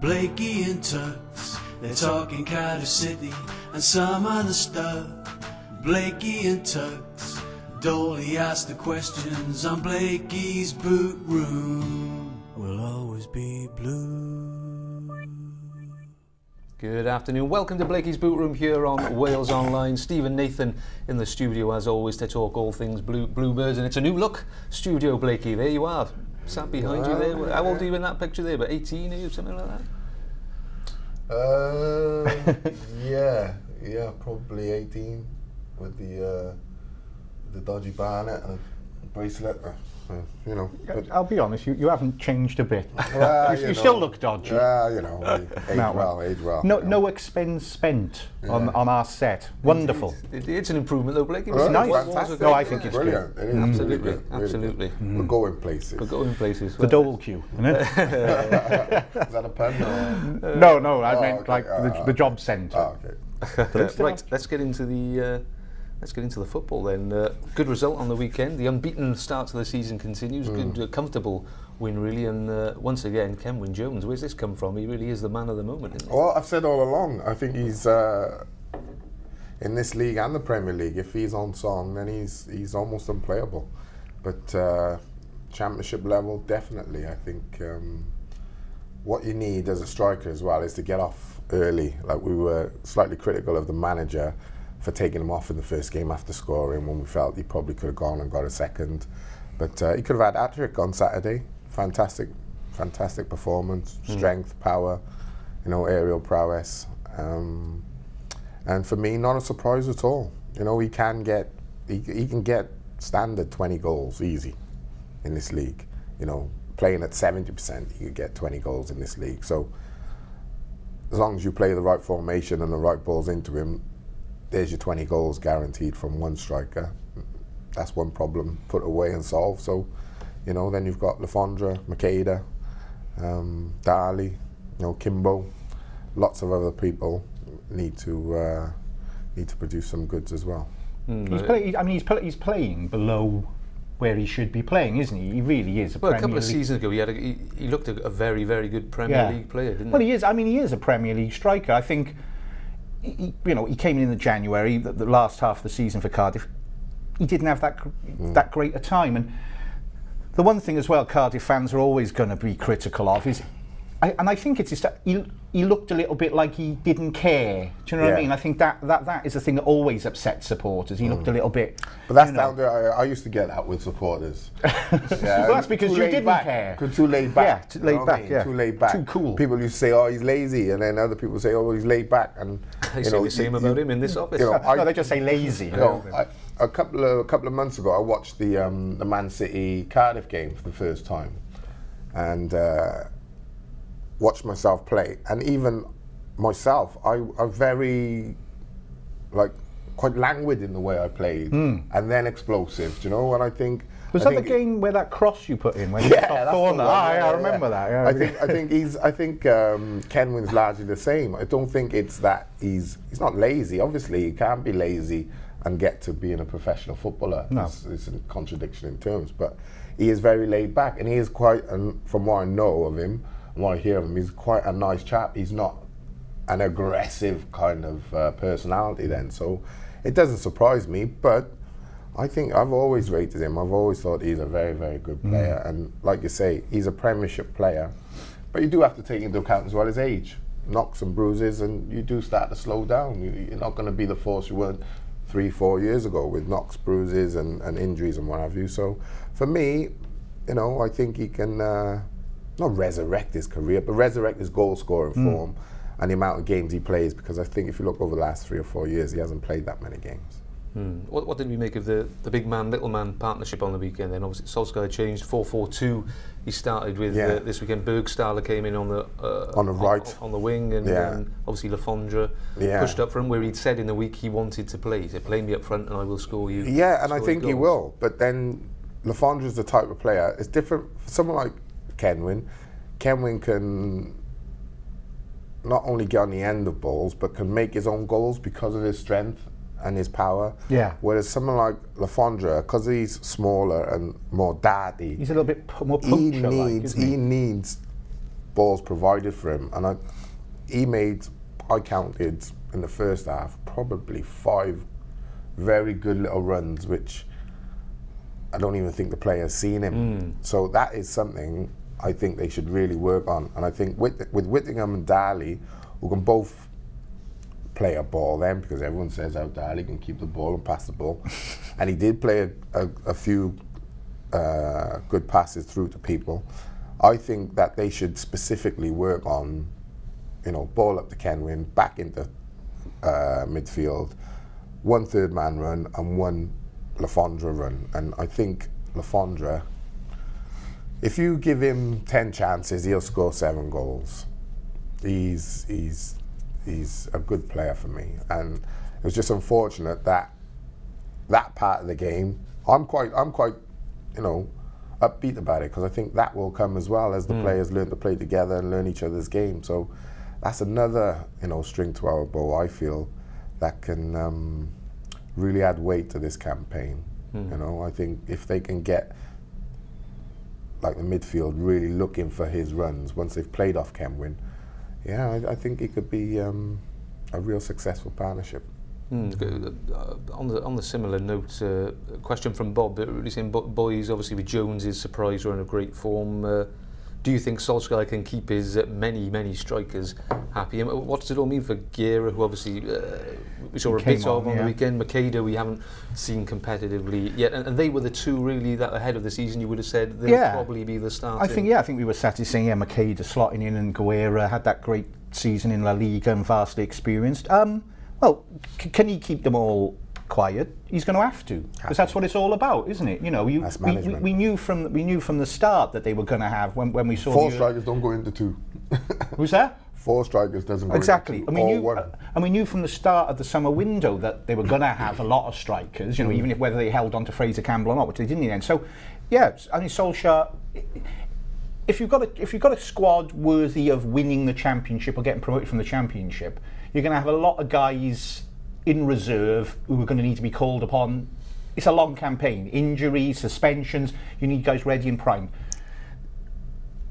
Blakey and Tux, they're talking Cardiff City and some other stuff. Blakey and Tux, Dolly asked the questions on Blakey's Bootroom. Will always be blue. Good afternoon, welcome to Blakey's Bootroom here on Wales Online. Steve and Nathan in the studio as always to talk all things Bluebirds, and it's a new look studio, Blakey. There you are, sat behind you there. How old are you in that picture there? About 18, are you, something like that? Yeah, probably 18 with the dodgy barnet and a bracelet. You know. I'll be honest, you haven't changed a bit. You still look dodgy. Yeah, you know, age well. No expense spent on our set. Wonderful. It's an improvement though, Blakey. It's nice. Fantastic. No, I think it's brilliant. good. It is Absolutely, really good, absolutely. Really good. We're going places. We're going places. The dole queue, isn't it? Is that a pun? Or? No, I meant like the job centre. Oh, okay. Right, let's get into the football then. Good result on the weekend. The unbeaten start to the season continues. Good, comfortable win really. And once again, Ken Wyn-Jones. Where's this come from? He really is the man of the moment, isn't he? Well, I've said all along. I think he's in this league and the Premier League. If he's on song, then he's almost unplayable. But Championship level, definitely. I think what you need as a striker as well is to get off early. Like we were slightly critical of the manager for taking him off in the first game after scoring when we felt he probably could have gone and got a second. But he could have had hat-trick on Saturday. Fantastic performance, strength, power, you know, aerial prowess. And for me, not a surprise at all. You know, he can get standard 20 goals easy in this league. You know, playing at 70%, he could get 20 goals in this league. So as long as you play the right formation and the right balls into him, there's your 20 goals guaranteed from one striker. That's one problem put away and solved. So, you know, then you've got Lafondra, Makeda, Dali, you know, Kimbo. Lots of other people need to produce some goods as well. He's playing below where he should be playing, isn't he? He really is a Premier League. A couple of seasons ago, he looked a very, very good Premier League player, didn't he? Well, he is. I mean, he is a Premier League striker. I think. He came in the January, the last half of the season for Cardiff. He didn't have that great a time, and the one thing as well Cardiff fans are always going to be critical of is, I think it's just he looked a little bit like he didn't care. Do you know what I mean? I think that is the thing that always upsets supporters. He looked a little bit. But that's down there. I used to get that with supporters. Well, that's because you didn't care. Too laid back. Yeah, too laid back. Yeah, too laid back. Too cool. People used to say, "Oh, he's lazy," and then other people say, "Oh, well, he's laid back." And they say the same about him in this office. No, they just say lazy. A couple of months ago, I watched the Man City Cardiff game for the first time, and watched myself play. And even myself, I'm very quite languid in the way I played, and then explosive. Do you know? And I think was that the game where that cross you put in when you top corner? I remember that. Yeah. I think Ken Wyn's largely the same. I don't think it's that he's not lazy. Obviously, he can't be lazy and get to being a professional footballer. No. It's a contradiction in terms, but he is very laid back, and he is quite. From what I know of him, and what I hear of him, he's quite a nice chap. He's not an aggressive kind of personality. Then, so it doesn't surprise me, but I think I've always rated him. I've always thought he's a very, very good player. And like you say, he's a Premiership player. But you do have to take into account as well his age. Knocks and bruises, and you do start to slow down. You're not going to be the force you were 3-4 years ago with knocks, bruises and injuries and what have you. So for me, you know, I think he can not resurrect his career, but resurrect his goal scoring form and the amount of games he plays, because I think if you look over the last 3 or 4 years, he hasn't played that many games. What did we make of the big man, little man partnership on the weekend then? Obviously Solskjaer changed 4-4-2. He started with this weekend. Bergstaller came in on the right, on the wing, and obviously Lafondra pushed up for him, where he'd said in the week he wanted to play. He said, play me up front and I will score you. Yeah, and I think he will. But then Lafondra's the type of player, it's different for someone like Kenwyn. Kenwyn can not only get on the end of balls, but can make his own goals because of his strength and his power. Yeah. Whereas someone like Lafondra, because he's smaller and more daddy, he's a little bit more puncture-like, he needs balls provided for him. And I counted in the first half probably 5 very good little runs, which I don't even think the player's seen him. So that is something I think they should really work on. And I think with Whittingham and Daly, who can both play a ball then, because everyone says how Daly can keep the ball and pass the ball. And he did play a few good passes through to people. I think that they should specifically work on, ball up to Kenwyn, back into midfield, 1 third man run and 1 Lafondra run. And I think Lafondra, if you give him 10 chances, he'll score 7 goals. He's a good player for me, and it was just unfortunate that part of the game. I'm quite upbeat about it, because I think that will come as well as the players learn to play together and learn each other's game. So that's another string to our bow, I feel, that can really add weight to this campaign. I think if they can get like the midfield really looking for his runs once they've played off Kenwyn, I think it could be a real successful partnership. On the similar note, a question from Bob, really saying, boys, obviously with Jones's surprise run of great form, do you think Solskjaer can keep his many strikers happy? And what does it all mean for Guerra, who obviously we saw a bit of on the weekend? Makeda we haven't seen competitively yet, and they were the two really that ahead of the season you would have said they'll probably be the starting. I think we were sat saying Makeda slotting in, and Guerra had that great season in La Liga and vastly experienced. Well, can he keep them all quiet? He's going to have to, because that's what it's all about, isn't it? We knew from the start that they were going to have when we saw 4 strikers don't go into 2. Who's that? 4 strikers doesn't go exactly. into 2. And we knew from the start of the summer window that they were going to have a lot of strikers. Even if whether they held on to Fraser Campbell or not, which they didn't in the end. So, I mean, Solskjaer. If you've got a squad worthy of winning the championship or getting promoted from the championship, you're going to have a lot of guys in reserve who are going to need to be called upon. It's a long campaign. Injuries, suspensions, you need guys ready and primed.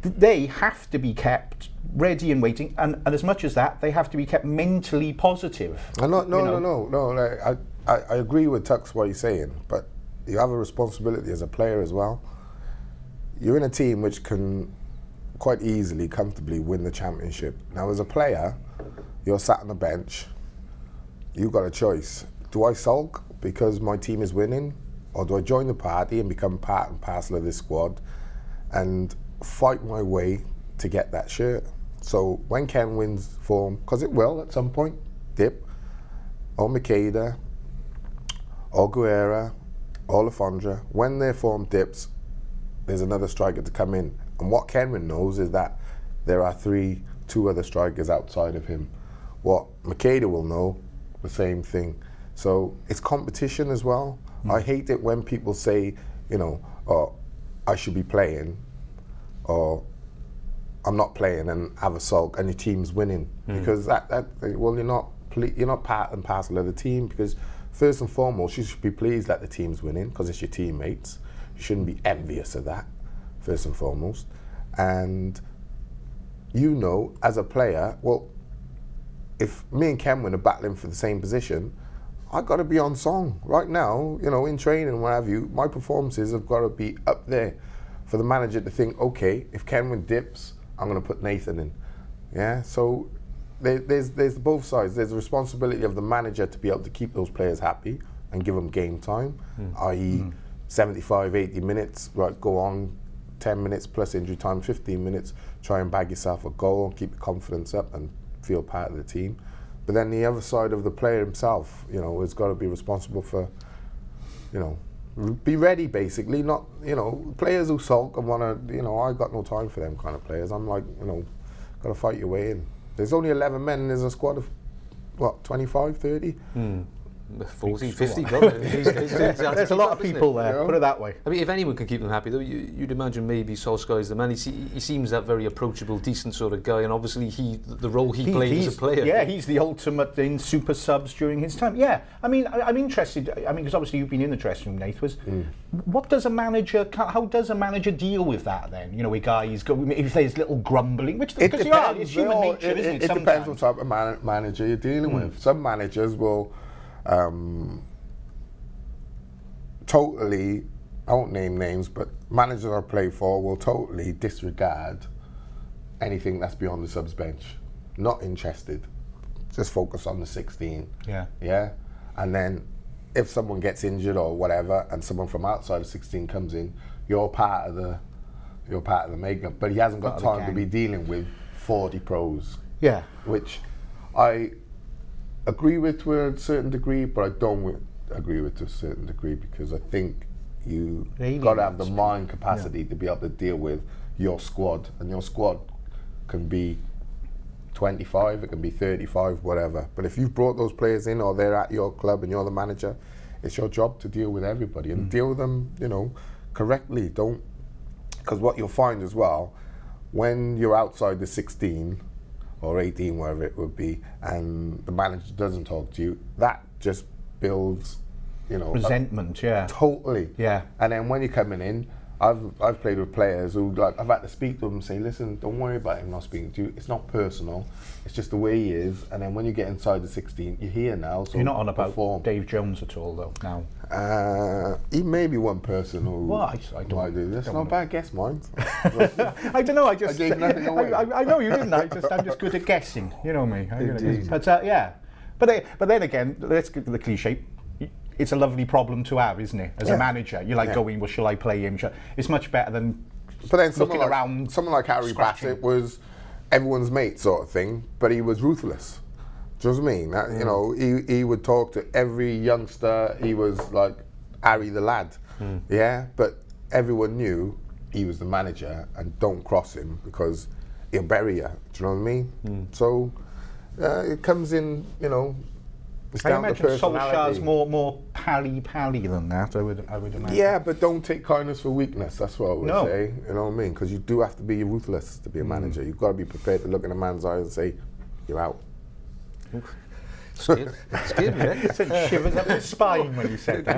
They have to be kept ready and waiting, and as much as that, they have to be kept mentally positive. No. I agree with Tux what he's saying, but you have a responsibility as a player as well. You're in a team which can quite easily, comfortably win the championship. Now, as a player, you're sat on the bench. You've got a choice. Do I sulk because my team is winning, or do I join the party and become part and parcel of this squad and fight my way to get that shirt? So when Ken wins form, because it will at some point dip, or Makeda, or Guerra, or Lafondra, when their form dips, there's another striker to come in. And what Kenwyn knows is that there are 2 other strikers outside of him. What Makeda will know, the same thing. So it's competition as well. I hate it when people say, oh, I should be playing, or I'm not playing, and have a sulk, and your team's winning, because you're not part and parcel of the team. Because first and foremost, you should be pleased that the team's winning, because it's your teammates. You shouldn't be envious of that, first and foremost. And as a player, well, if me and Kenwyn are battling for the same position, I've got to be on song. Right now, in training and what have you, my performances have got to be up there for the manager to think, okay, if Kenwyn dips, I'm going to put Nathan in. Yeah, so there's both sides. There's the responsibility of the manager to be able to keep those players happy and give them game time, i.e. 75, 80 minutes, right, go on, 10 minutes plus injury time, 15 minutes, try and bag yourself a goal, keep your confidence up and feel part of the team. But then the other side of the player himself, you know, has got to be responsible for, you know, be ready basically. Not, you know, players who sulk and want to, you know, I got no time for them kind of players. I'm like, you know, got to fight your way in. There's only 11 men and there's a squad of, what, 25, 30? 40, 50 probably these days. There's a lot of people there, put it that way. I mean, if anyone can keep them happy, though, you'd imagine maybe Solskjaer's the man. He seems that very approachable, decent sort of guy, and obviously the role he played as a player. Yeah, he's the ultimate in super subs during his time. Yeah, I mean, I'm interested. I mean, because obviously you've been in the dressing room, Nath. What does a manager? How does a manager deal with that then? You know, a guy's if there's little grumbling, which because it's human nature, isn't it? It depends what type of manager you're dealing with. Some managers will. Totally, I won't name names, but managers I play for will totally disregard anything that's beyond the subs bench. Not interested. Just focus on the 16. Yeah. And then if someone gets injured or whatever, and someone from outside of 16 comes in, you're part of the makeup. But he hasn't got time to be dealing with 40 pros. Yeah. Which I agree with to a certain degree, but I don't agree with to a certain degree, because I think you got to have the mind capacity to be able to deal with your squad, and your squad can be 25, it can be 35, whatever. But if you've brought those players in, or they're at your club and you're the manager, it's your job to deal with everybody and deal with them, you know, correctly. Don't, because what you'll find as well, when you're outside the 16 or 18, whatever it would be, and the manager doesn't talk to you, that just builds, you know, resentment. Totally. Yeah. And then when you're coming in, I've played with players who, like, I've had to speak to them and say, listen, don't worry about him not speaking to you. It's not personal. It's just the way he is. And then when you get inside the 16, you're here now. So you're not on about Dave Jones at all, though. Now. He may be one person who might do this. That's not a bad guess, mine. I don't know. I gave nothing away. I know you didn't. I'm just good at guessing. You know me. But yeah. But then again, let's get to the cliche. It's a lovely problem to have, isn't it? As a manager, you're like going, well, shall I play him? It's much better than looking around. Someone like Harry Bassett was everyone's mate sort of thing, but he was ruthless. Do you know what I mean? That, you know, he would talk to every youngster. He was like Harry the lad. Yeah, but everyone knew he was the manager, and don't cross him because he'll bury you. Do you know what I mean? So it comes in, you know. I imagine Solskjaer's more pally than that. I would imagine. Yeah, but don't take kindness for weakness. That's what I would say. You know what I mean? Because you do have to be ruthless to be a manager. You've got to be prepared to look in a man's eyes and say, "You're out." Scared me, eh? Sent shivers up his spine when you said that.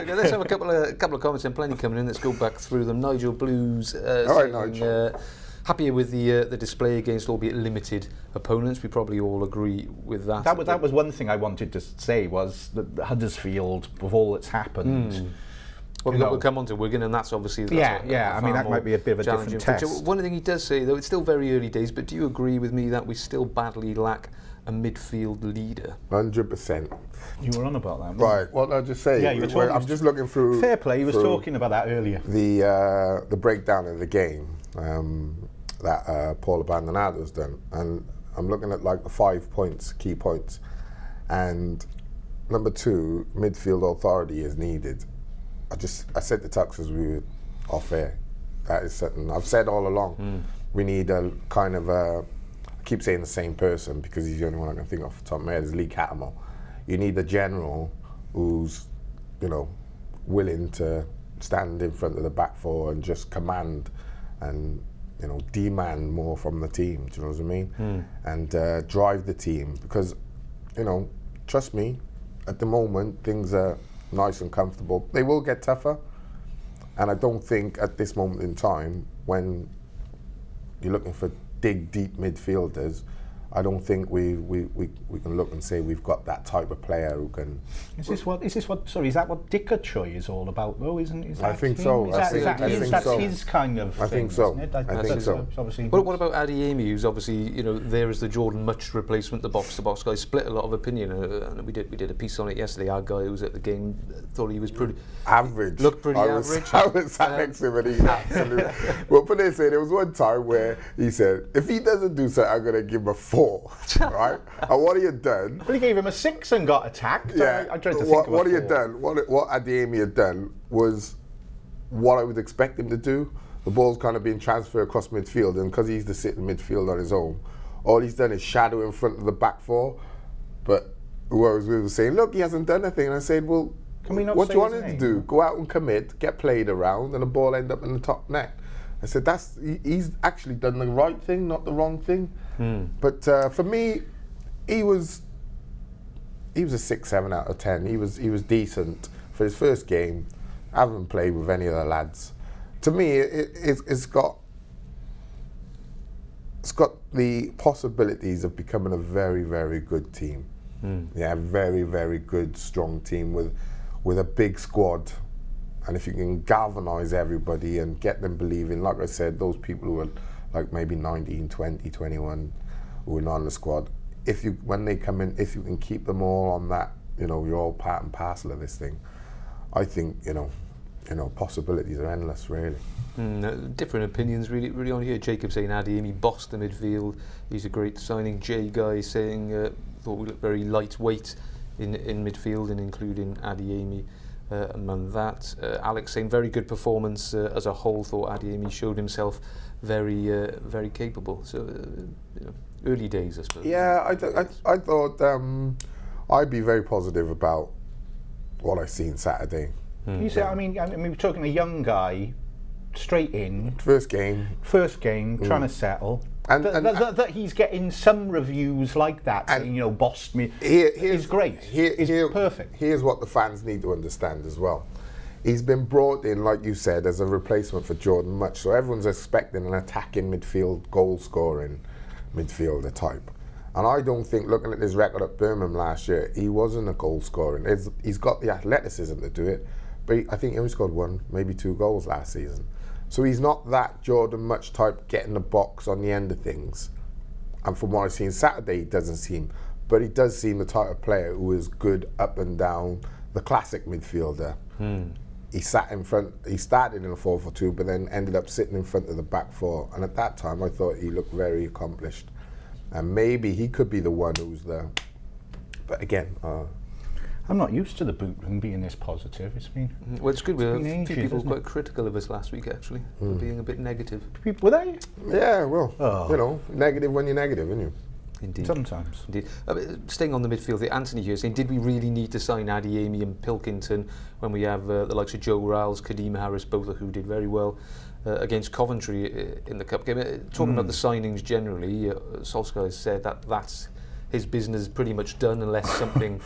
Let's have a couple of comments and plenty coming in. Let's go back through them. Nigel Blues saying, Nigel. Happier with the display against albeit limited opponents. We probably all agree with that. That was one thing I wanted to say, was that Huddersfield, with all that's happened. Well, we'll come on to Wigan, and that's obviously I mean, that might be a bit of a different test. One thing he does say, though, it's still very early days, but do you agree with me that we still badly lack a midfield leader? 100%. You were on about that, right? What I'll just say. Yeah, you were talking. I'm just looking through. Fair play. He was talking about that earlier. The breakdown of the game. That Paul Abandonado's done, and I'm looking at like the 5 points, key points, and number 2, midfield authority is needed. I said to Tux as we were off air, that is something I've said all along. We need a kind of I keep saying the same person because he's the only one I can think off the top of my head, is Lee Cattermole. You need a general who's, you know, willing to stand in front of the back four and just command and, you know, demand more from the team, do you know what I mean? And drive the team, because, you know, trust me, at the moment things are nice and comfortable. They will get tougher, and I don't think at this moment in time, when you're looking for deep midfielders, I don't think we can look and say we've got that type of player who can. Is that what Dicker Choi is all about, though? Is that I think so. That's his kind of thing. I think so. Isn't it? I think so. But what about Adeyemi, who's obviously, you know, there is the Jordan Much replacement, the box-to-box guy? Split a lot of opinion, and we did a piece on it yesterday. Our guy who was at the game thought he was pretty average. Looked pretty average. I was sat next to him, and he absolutely. Well, put this in. There was one time where he said, "If he doesn't do something, I'm going to give him a 4." 4, right? And what he had done... Well, he gave him a 6 and got attacked. Yeah, I tried to think of what a he had 4. done, what Adeyemi had done was what I would expect him to do. The ball's kind of being transferred across midfield, and because he's the sitting midfield on his own, all he's done is shadow in front of the back 4. But whereas we were saying, look, he hasn't done anything, and I said, well, Can we not what say do you want his him to name? do? Go out and commit, get played around, and the ball end up in the top net. I said, he's actually done the right thing, not the wrong thing. But for me, he was a 6, 7 out of 10. He was decent for his first game. I haven't played with any of the lads. To me, it's got the possibilities of becoming a very, very good team. Yeah, very, very good, strong team with a big squad. And if you can galvanise everybody and get them believing, like I said, those people who are like maybe 19, 20, 21 who are not in the squad, when they come in, if you can keep them all on that, you're all part and parcel of this thing, I think, possibilities are endless, really. Different opinions really on here. Jacob saying Adeyemi bossed the midfield. He's a great signing. Jay Guy saying thought we looked very lightweight in midfield, and including Adeyemi among that. Alex saying very good performance as a whole. Thought Adeyemi showed himself very capable. So early days, I suppose. Yeah, I thought I'd be very positive about what I seen Saturday. You say, I mean, we're talking a young guy, straight in. First game, trying to settle. And that he's getting some reviews like that, saying, bossed me, is great. It's perfect. Here's what the fans need to understand as well. He's been brought in, like you said, as a replacement for Jordan Much, so everyone's expecting an attacking midfield, goal-scoring midfielder type. And I don't think, looking at his record at Birmingham last year, he wasn't a goal-scoring. He's got the athleticism to do it, but I think he only scored 1, maybe 2 goals last season. So he's not that Jordan Much type, getting the box on the end of things. And from what I've seen Saturday, he doesn't seem, but he does seem the type of player who is good up and down, the classic midfielder. He sat in front, he started in a 4-4-2, but then ended up sitting in front of the back 4. And at that time, I thought he looked very accomplished. And maybe he could be the one who's there. But again, I'm not used to the boot room being this positive. It's been well, it's good. A few ages, people isn't quite it? critical of us last week, actually, for being a bit negative. Were they? yeah, well, negative when you're negative, isn't you? Indeed. Sometimes. Indeed. Staying on the midfield, Anthony here saying, did we really need to sign Adeyemi and Pilkington when we have the likes of Joe Riles, Kadeem Harris, both of who did very well against Coventry in the Cup game? Talking about the signings generally, Solskjaer has said that's his business is pretty much done unless something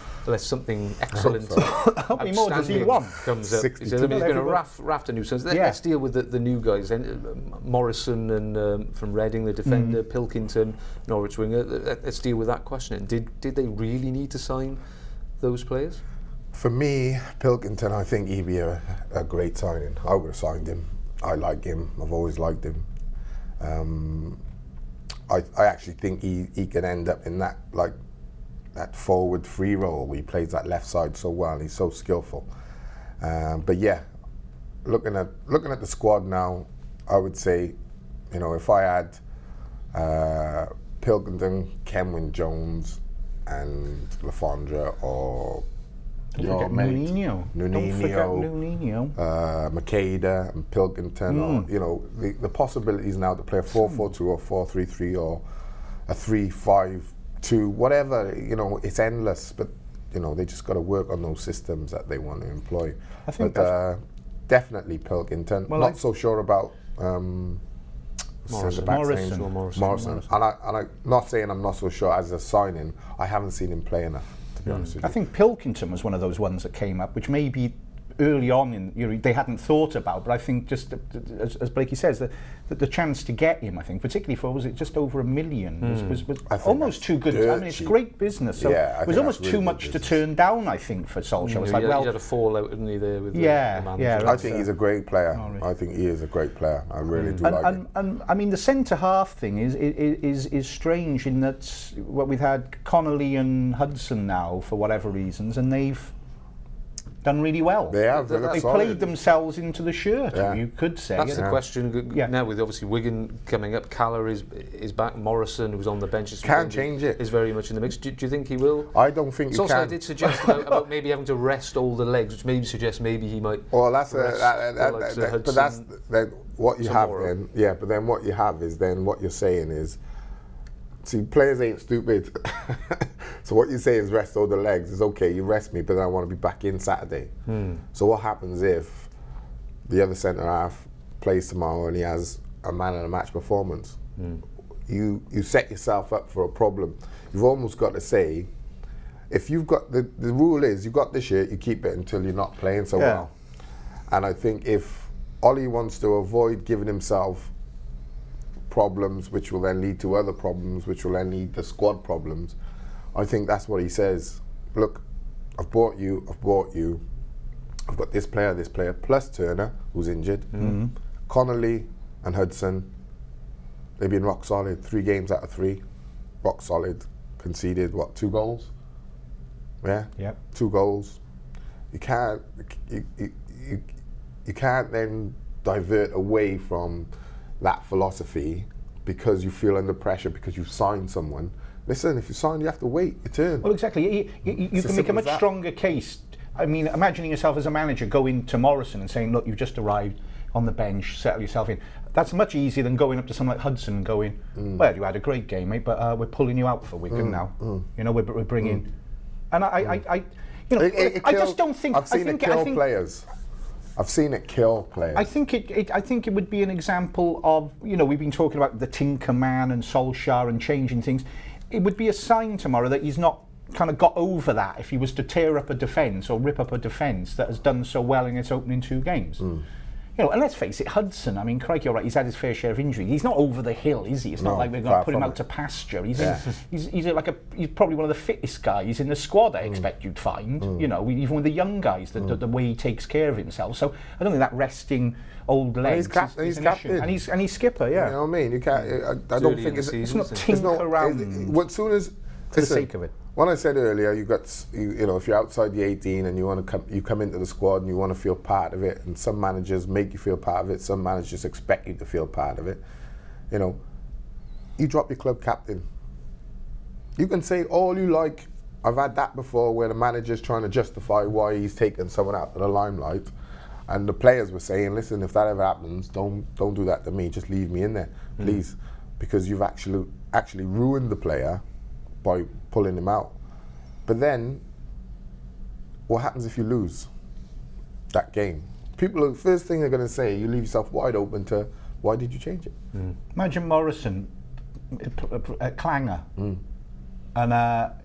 excellent, How many more does he want? comes up. He 62. says, he's going to raft of new signings. Let's deal with the new guys. Then Morrison and from Reading, the defender, Pilkington, Norwich winger. Let's deal with that question. Did they really need to sign those players? For me, Pilkington, I think he'd be a great signing. I would have signed him. I like him. I've always liked him. I actually think he can end up in that forward free role. He plays that left side so well. He's so skillful. But yeah, looking at the squad now, I would say, if I had Pilkington, Kenwyn Jones, and Lafondra, or your mate, Nuninho. Don't forget Nuninho. Makeda and Pilkington, or the possibilities now to play a 4-4-2 or 4-3-3 or a 3-5-2, whatever. It's endless. But they just got to work on those systems that they want to employ. I think definitely Pilkington. Well, not so sure about Morrison. Morrison. And I'm not saying I'm not so sure as a signing. I haven't seen him play enough, to be honest with you. I think Pilkington was one of those ones that came up, which maybe early on they hadn't thought about, but I think just as Blakey says, the chance to get him, I think, particularly for, was it just over $1 million, was almost too good. I mean, it's great business. So it was almost too much to turn down, I think, for Solskjaer. It was like, he had a fallout, didn't he, there with the manager. I think he's a great player. I think he is a great player. I really do like him. And I mean, the centre half thing is strange in that we've had Connolly and Hudson now for whatever reasons, and they've done really well. They have. They played themselves into the shirt, you could say. That's the question now, with obviously Wigan coming up. Calla is back. Morrison, who's on the bench, can't change it. Is very much in the mix. Do you think he will? I don't think you can. Also, I did suggest about maybe having to rest all the legs, which maybe suggests maybe he might. Well, that's but that's what you have then. Yeah, but then what you have is then what you're saying is, see, players ain't stupid. So what you say is rest all the legs. Is okay, you rest me, but then I want to be back in Saturday. So what happens if the other centre half plays tomorrow and he has a man of the match performance? You set yourself up for a problem. You've almost got to say, if you've got the rule is you've got the shirt, you keep it until you're not playing so well. And I think if Ollie wants to avoid giving himself problems, which will then lead to other problems, which will then lead to squad problems, I think that's what he says. Look, I've bought you. I've got this player, plus Turner, who's injured. Connolly and Hudson, they've been rock solid. 3 games out of 3, rock solid. Conceded, 2 goals? Yeah? Yep. 2 goals. You can't then divert away from that philosophy because you feel under pressure because you've signed someone. Listen, if you sign, you have to wait your turn. Well, exactly. You can make a much stronger case. I mean, imagining yourself as a manager going to Morrison and saying, look, you've just arrived on the bench, settle yourself in. That's much easier than going up to someone like Hudson and going, well, you had a great game, mate, but we're pulling you out for Wigan now. You know, we're bringing... And I just don't think... I've seen it kill players. I've seen it kill players. I think it would be an example of, you know, we've been talking about the Tinker Man and Solskjaer and changing things. It would be a sign tomorrow that he's not kind of got over that if he was to tear up a defence or rip up a defence that has done so well in its opening 2 games. You know, and let's face it, Hudson, I mean, crikey, all right, he's had his fair share of injuries. He's not over the hill, is he? It's not like we're going to put him out to pasture. He's he's probably one of the fittest guys in the squad, I expect you'd find. You know, even with the young guys, the way he takes care of himself. So I don't think that resting old legs is an issue. And he's skipper, yeah. You know what I mean? You can't. I don't think it's not tinker around. As soon as for the sake of it. When I said earlier, you know, if you're outside the 18 and you come into the squad and you want to feel part of it, and some managers make you feel part of it, some managers expect you to feel part of it. You know, you drop your club captain. You can say all you like. I've had that before, where the manager's trying to justify why he's taken someone out of the limelight, and the players were saying, "Listen, if that ever happens, don't do that to me. Just leave me in there, please, because you've actually ruined the player by pulling him out." But then, what happens if you lose that game? People, the first thing they're going to say, you leave yourself wide open to, why did you change it? Imagine Morrison, clanger, and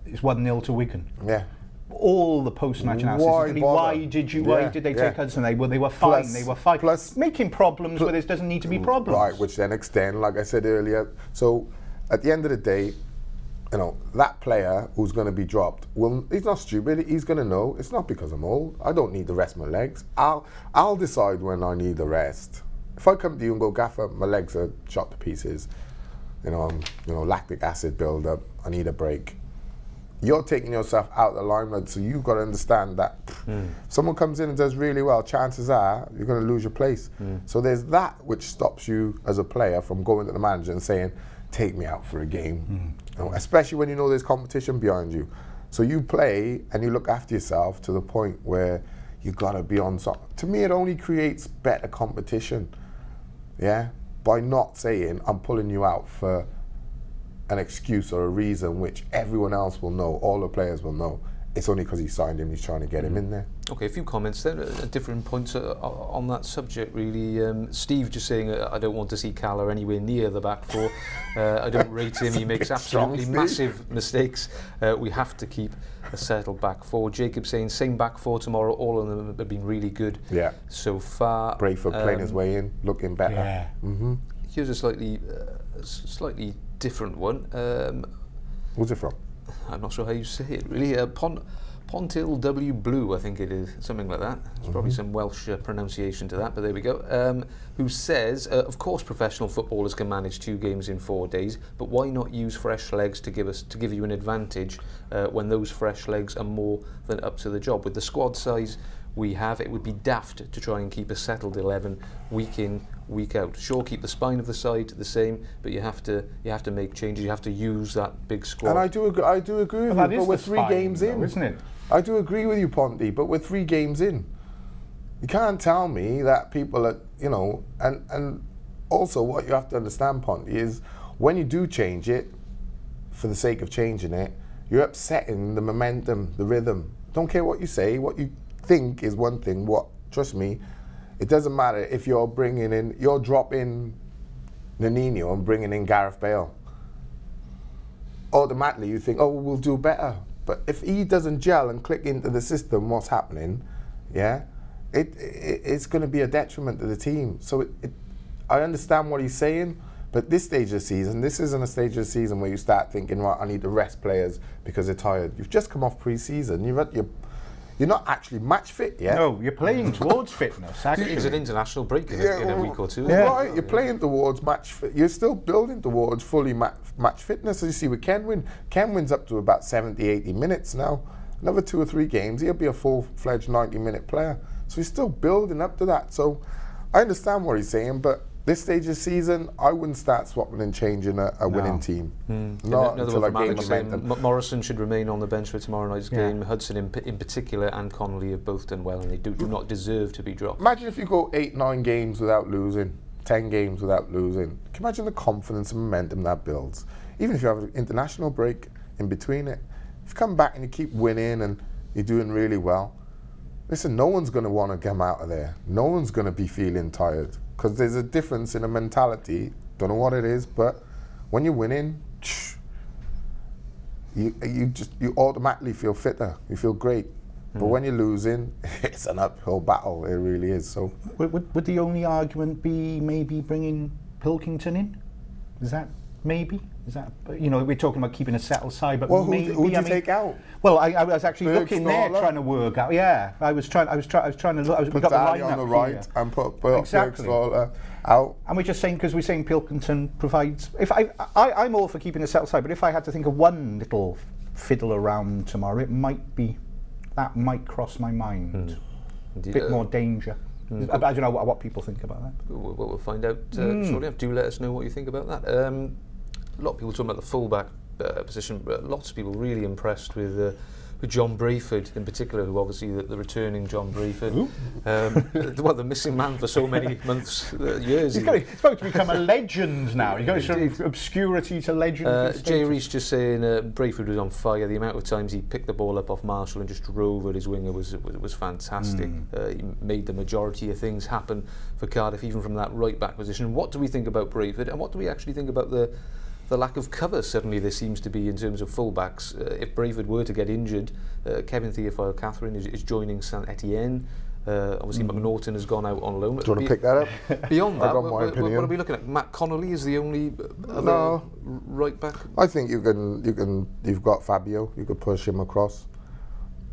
it's 1-0 to Wigan. Yeah. All the post-match analysis. Why did they take Hudson? They were fine. They were fine. Plus, making problems where there doesn't need to be problems. Right, which then extend, like I said earlier. So, at the end of the day, you know, that player who's going to be dropped, he's not stupid. He's going to know it's not because I'm old. I don't need to rest my legs. I'll decide when I need the rest. If I come to you and go, Gaffer, my legs are shot to pieces. You know, lactic acid build-up. I need a break. You're taking yourself out of the limelight, so you've got to understand that someone comes in and does really well, chances are you're going to lose your place. So there's that which stops you as a player from going to the manager and saying, take me out for a game, you know, especially when you know there's competition behind you. So you play and you look after yourself to the point where you got to be on top. To me, it only creates better competition, yeah, by not saying I'm pulling you out for an excuse or a reason which everyone else will know, all the players will know. It's only because he signed him, he's trying to get him in there. Okay, a few comments then, different points on that subject really. Steve just saying, I don't want to see Calla anywhere near the back 4. I don't rate him, he makes absolutely massive mistakes. We have to keep a settled back 4. Jacob saying, same back 4 tomorrow, all of them have been really good so far. Brayford playing his way in, looking better. Yeah. Here's a slightly different one. Where's it from? I'm not sure how you say it really. Pontil W Blue, I think it is, something like that. There's probably some Welsh pronunciation to that, but there we go. Who says, of course, professional footballers can manage 2 games in 4 days, but why not use fresh legs to give you an advantage when those fresh legs are more than up to the job? With the squad size we have, it would be daft to try and keep a settled 11 week in, week out. Sure, keep the spine of the side the same, but you have to make changes. You have to use that big squad. And I do agree with you. But we're 3 games in, isn't it? I do agree with you, Ponty. But we're 3 games in. You can't tell me that people are, you know, and also what you have to understand, Ponty, is when you do change it, for the sake of changing it, you're upsetting the momentum, the rhythm. Don't care what you say, what you think is one thing. Trust me, it doesn't matter if you're dropping Nino and bringing in Gareth Bale. Automatically you think, oh, we'll do better. But if he doesn't gel and click into the system, what's happening, yeah, it's going to be a detriment to the team. So I understand what he's saying, but this stage of the season, this isn't a stage of the season where you start thinking, right, I need to rest players because they're tired. You've just come off pre-season. You're not actually match fit yet. No, you're playing towards fitness. Actually, it's an international break in a week or two. Yeah. Right, you're playing towards match fit. You're still building towards fully match fitness. As you see with Kenwyn. Kenwyn's up to about 70, 80 minutes now. Another 2 or 3 games, he'll be a full-fledged 90-minute player. So he's still building up to that. So I understand what he's saying, but this stage of the season, I wouldn't start swapping and changing a winning team. Not until I gain momentum. Morrison should remain on the bench for tomorrow night's game. Hudson in particular and Connolly have both done well, and they do not deserve to be dropped. Imagine if you go 8, 9 games without losing, 10 games without losing. Can you imagine the confidence and momentum that builds? Even if you have an international break in between it. If you come back and you keep winning and you're doing really well, listen, no one's going to want to come out of there. No one's going to be feeling tired. Because there's a difference in a mentality, don't know what it is, but when you're winning, you automatically feel fitter, you feel great. But when you're losing, it's an uphill battle, it really is. So, would the only argument be maybe bringing Pilkington in? Is that maybe? Is that, you know, we're talking about keeping a settled side, but maybe. Who'd you take out? Well, I was actually looking there, trying to work out. Yeah, I was trying to look. We got the lineup on the right here. and put Bergstaller out. And we're just saying because we're saying Pilkington provides. If I'm all for keeping a settled side, but if I had to think of one little fiddle around tomorrow, that might cross my mind. A bit more danger. I don't know what people think about that. We'll find out shortly. Do let us know what you think about that. A lot of people talking about the fullback position, but lots of people really impressed with John Brayford in particular, who obviously the returning John Brayford, the missing man for so many months, years. He's supposed to become a legend now. He's going from obscurity to legend. Jay Reese just saying Brayford was on fire. The amount of times he picked the ball up off Marshall and just drove at his winger was fantastic. He made the majority of things happen for Cardiff, even from that right back position. What do we think about Brayford, and what do we actually think about the lack of cover suddenly there seems to be in terms of fullbacks? If Brayford were to get injured, Kevin Theophile-Catherine is joining Saint-Etienne. Obviously McNaughton has gone out on loan. Do you want to pick that up? Beyond that, what are we looking at? Matt Connolly is the only right back? I think you've got Fabio, you could push him across.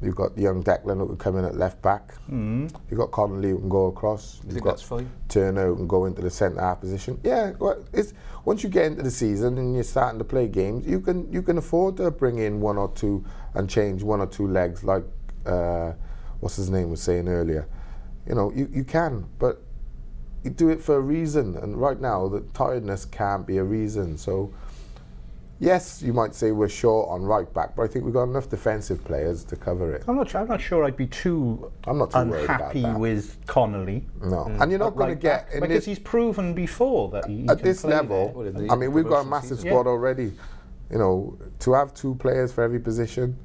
You've got the young Declan who could come in at left back. You've got Connolly who can go across. You've got that's fine? Turner who can go into the centre half position. Yeah, well, once you get into the season and you're starting to play games, you can afford to bring in 1 or 2 and change 1 or 2 legs, like what's his name was saying earlier. You know, you can, but you do it for a reason. And right now, the tiredness can't be a reason. So. Yes, you might say we're short on right back, but I think we've got enough defensive players to cover it. I'm not sure I'd be too unhappy with Connolly. No, and you're not going to get because he's proven before that he at this level. I mean, we've got a massive squad already. You know, to have 2 players for every position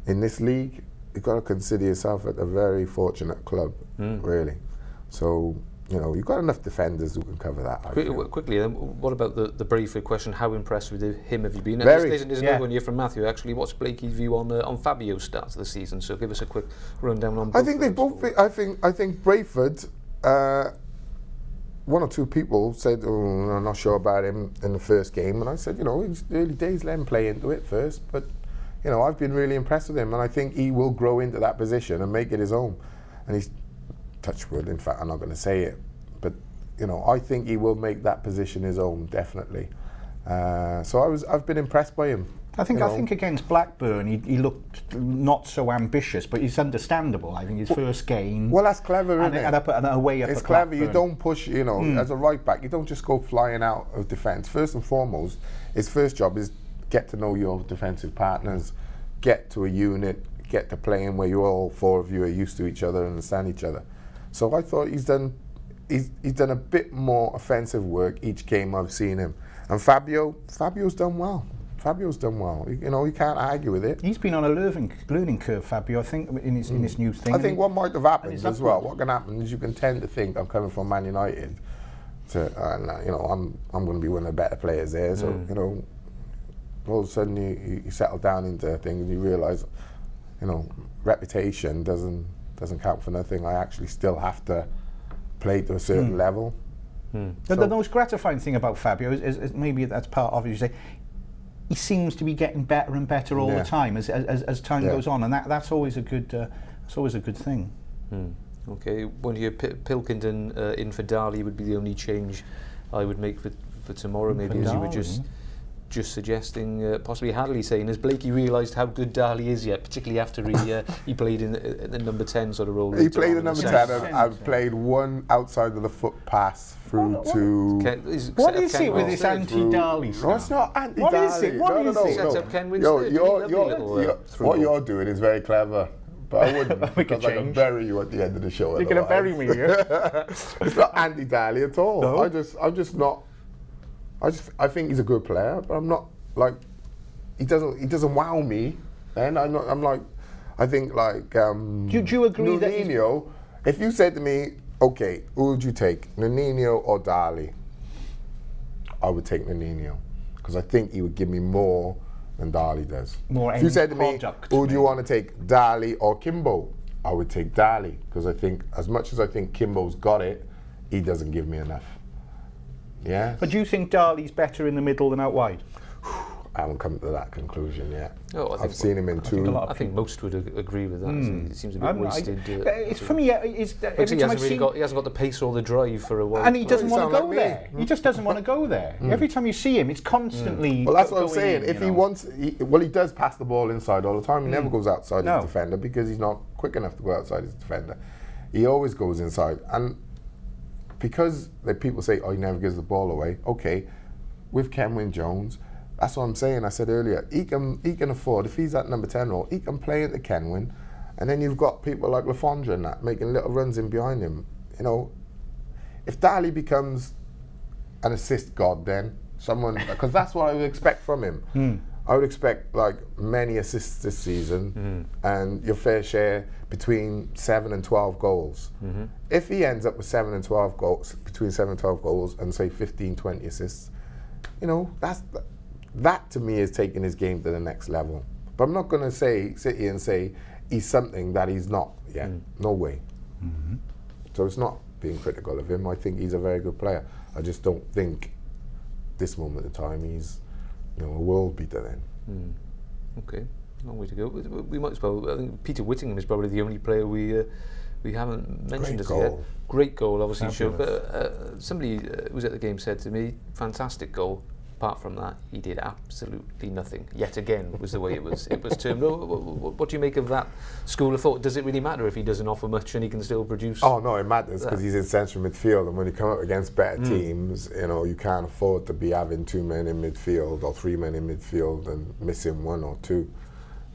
in this league, you've got to consider yourself at a very fortunate club, really. So. You know, you've got enough defenders who can cover that. Quickly, then, what about the Brayford question? How impressed with him have you been? Very. There's another one here from Matthew. Actually, what's Blakey's view on Fabio's start of the season? So give us a quick rundown on. I think they both. I think Brayford. 1 or 2 people said, "Oh, I'm not sure about him in the first game," and I said, "You know, it's early days. Let him play into it first." But you know, I've been really impressed with him, and I think he will grow into that position and make it his own. And he's, touch wood, in fact, I'm not going to say it, but you know, I think he will make that position his own, definitely. So I've been impressed by him. I think against Blackburn he looked not so ambitious, but it's understandable. I think his first game. Well, that's clever, isn't it? And away up it's at clever. Blackburn. You don't push, you know, as a right back, you don't just go flying out of defence. First and foremost, his first job is get to know your defensive partners, get to a unit, get to playing where you all four of you are used to each other and understand each other. So I thought he's done a bit more offensive work each game I've seen him. And Fabio's done well. Fabio's done well. You know, you can't argue with it. He's been on a learning curve, Fabio, I think, in his new thing. I think what might have happened as well, what can happen is you can tend to think, I'm coming from Man United, you know, I'm going to be one of the better players there. So, you know, all of a sudden you settle down into things and you realise, you know, reputation doesn't count for nothing. I actually still have to play to a certain level. The most gratifying thing about Fabio is maybe that's part of it. You say he seems to be getting better and better all the time as time goes on, and that's always a good thing. Okay, one here, Pilkington in for Darley would be the only change I would make for tomorrow. Maybe as you were just suggesting, possibly Hadley saying, has Blakey realised how good Darley is yet, particularly after he played in the number 10 sort of role? He played the number 10 and I've played one outside of the foot pass through to... What is it with this anti-Darley stuff? No, it's not anti-Darley. What is it? What is it? What you're doing is very clever. But I wouldn't, because I can bury you at the end of the show. You're going to bury me, yeah? It's not anti-Darley at all. No? I'm just not... I think he's a good player, but I'm not like he doesn't wow me. And I'm like, I think like do you agree that Nuninho, if you said to me, okay, who would you take, Nuninho or Darley? I would take Nuninho because I think he would give me more than Darley does. More. If you said to me, who do you want to take, Darley or Kimbo? I would take Darley because I think as much as I think Kimbo's got it, he doesn't give me enough. Yeah. But do you think Darley's better in the middle than out wide? I haven't come to that conclusion yet. Oh, I've seen him in two. I think most would agree with that. It seems a bit wasted. It's for me. He hasn't got the pace or the drive for a while. And he doesn't want to go there. He just doesn't want to go there. Every time you see him, it's constantly. Well, that's what I'm saying. If he wants, he does pass the ball inside all the time. He never goes outside his defender because he's not quick enough to go outside his defender. He always goes inside. And because people say, oh, he never gives the ball away. Okay, with Kenwyne Jones, that's what I'm saying. I said earlier, he can afford, if he's at number 10 role, he can play into Kenwyne, and then you've got people like Lafondra and that making little runs in behind him. You know, if Darley becomes an assist god, then someone, because that's what I would expect from him. I would expect like many assists this season and your fair share between 7 and 12 goals. If he ends up with 7 and 12 goals, between 7 and 12 goals and say 15, 20 assists, you know, that to me is taking his game to the next level. But I'm not going to sit here and say he's something that he's not yet. No way. So it's not being critical of him. I think he's a very good player. I just don't think this moment in time he's a world beater then. Okay, long way to go. We might as well. I think Peter Whittingham is probably the only player we haven't mentioned as yet. Great goal, obviously. Showed, but somebody who was at the game said to me, "Fantastic goal." Apart from that, he did absolutely nothing. Yet again, was the way it was termed. What do you make of that school of thought? Does it really matter if he doesn't offer much and he can still produce? Oh no, it matters because he's in central midfield, and when you come up against better teams, you can't afford to be having 2 men in midfield or 3 men in midfield and missing 1 or 2. You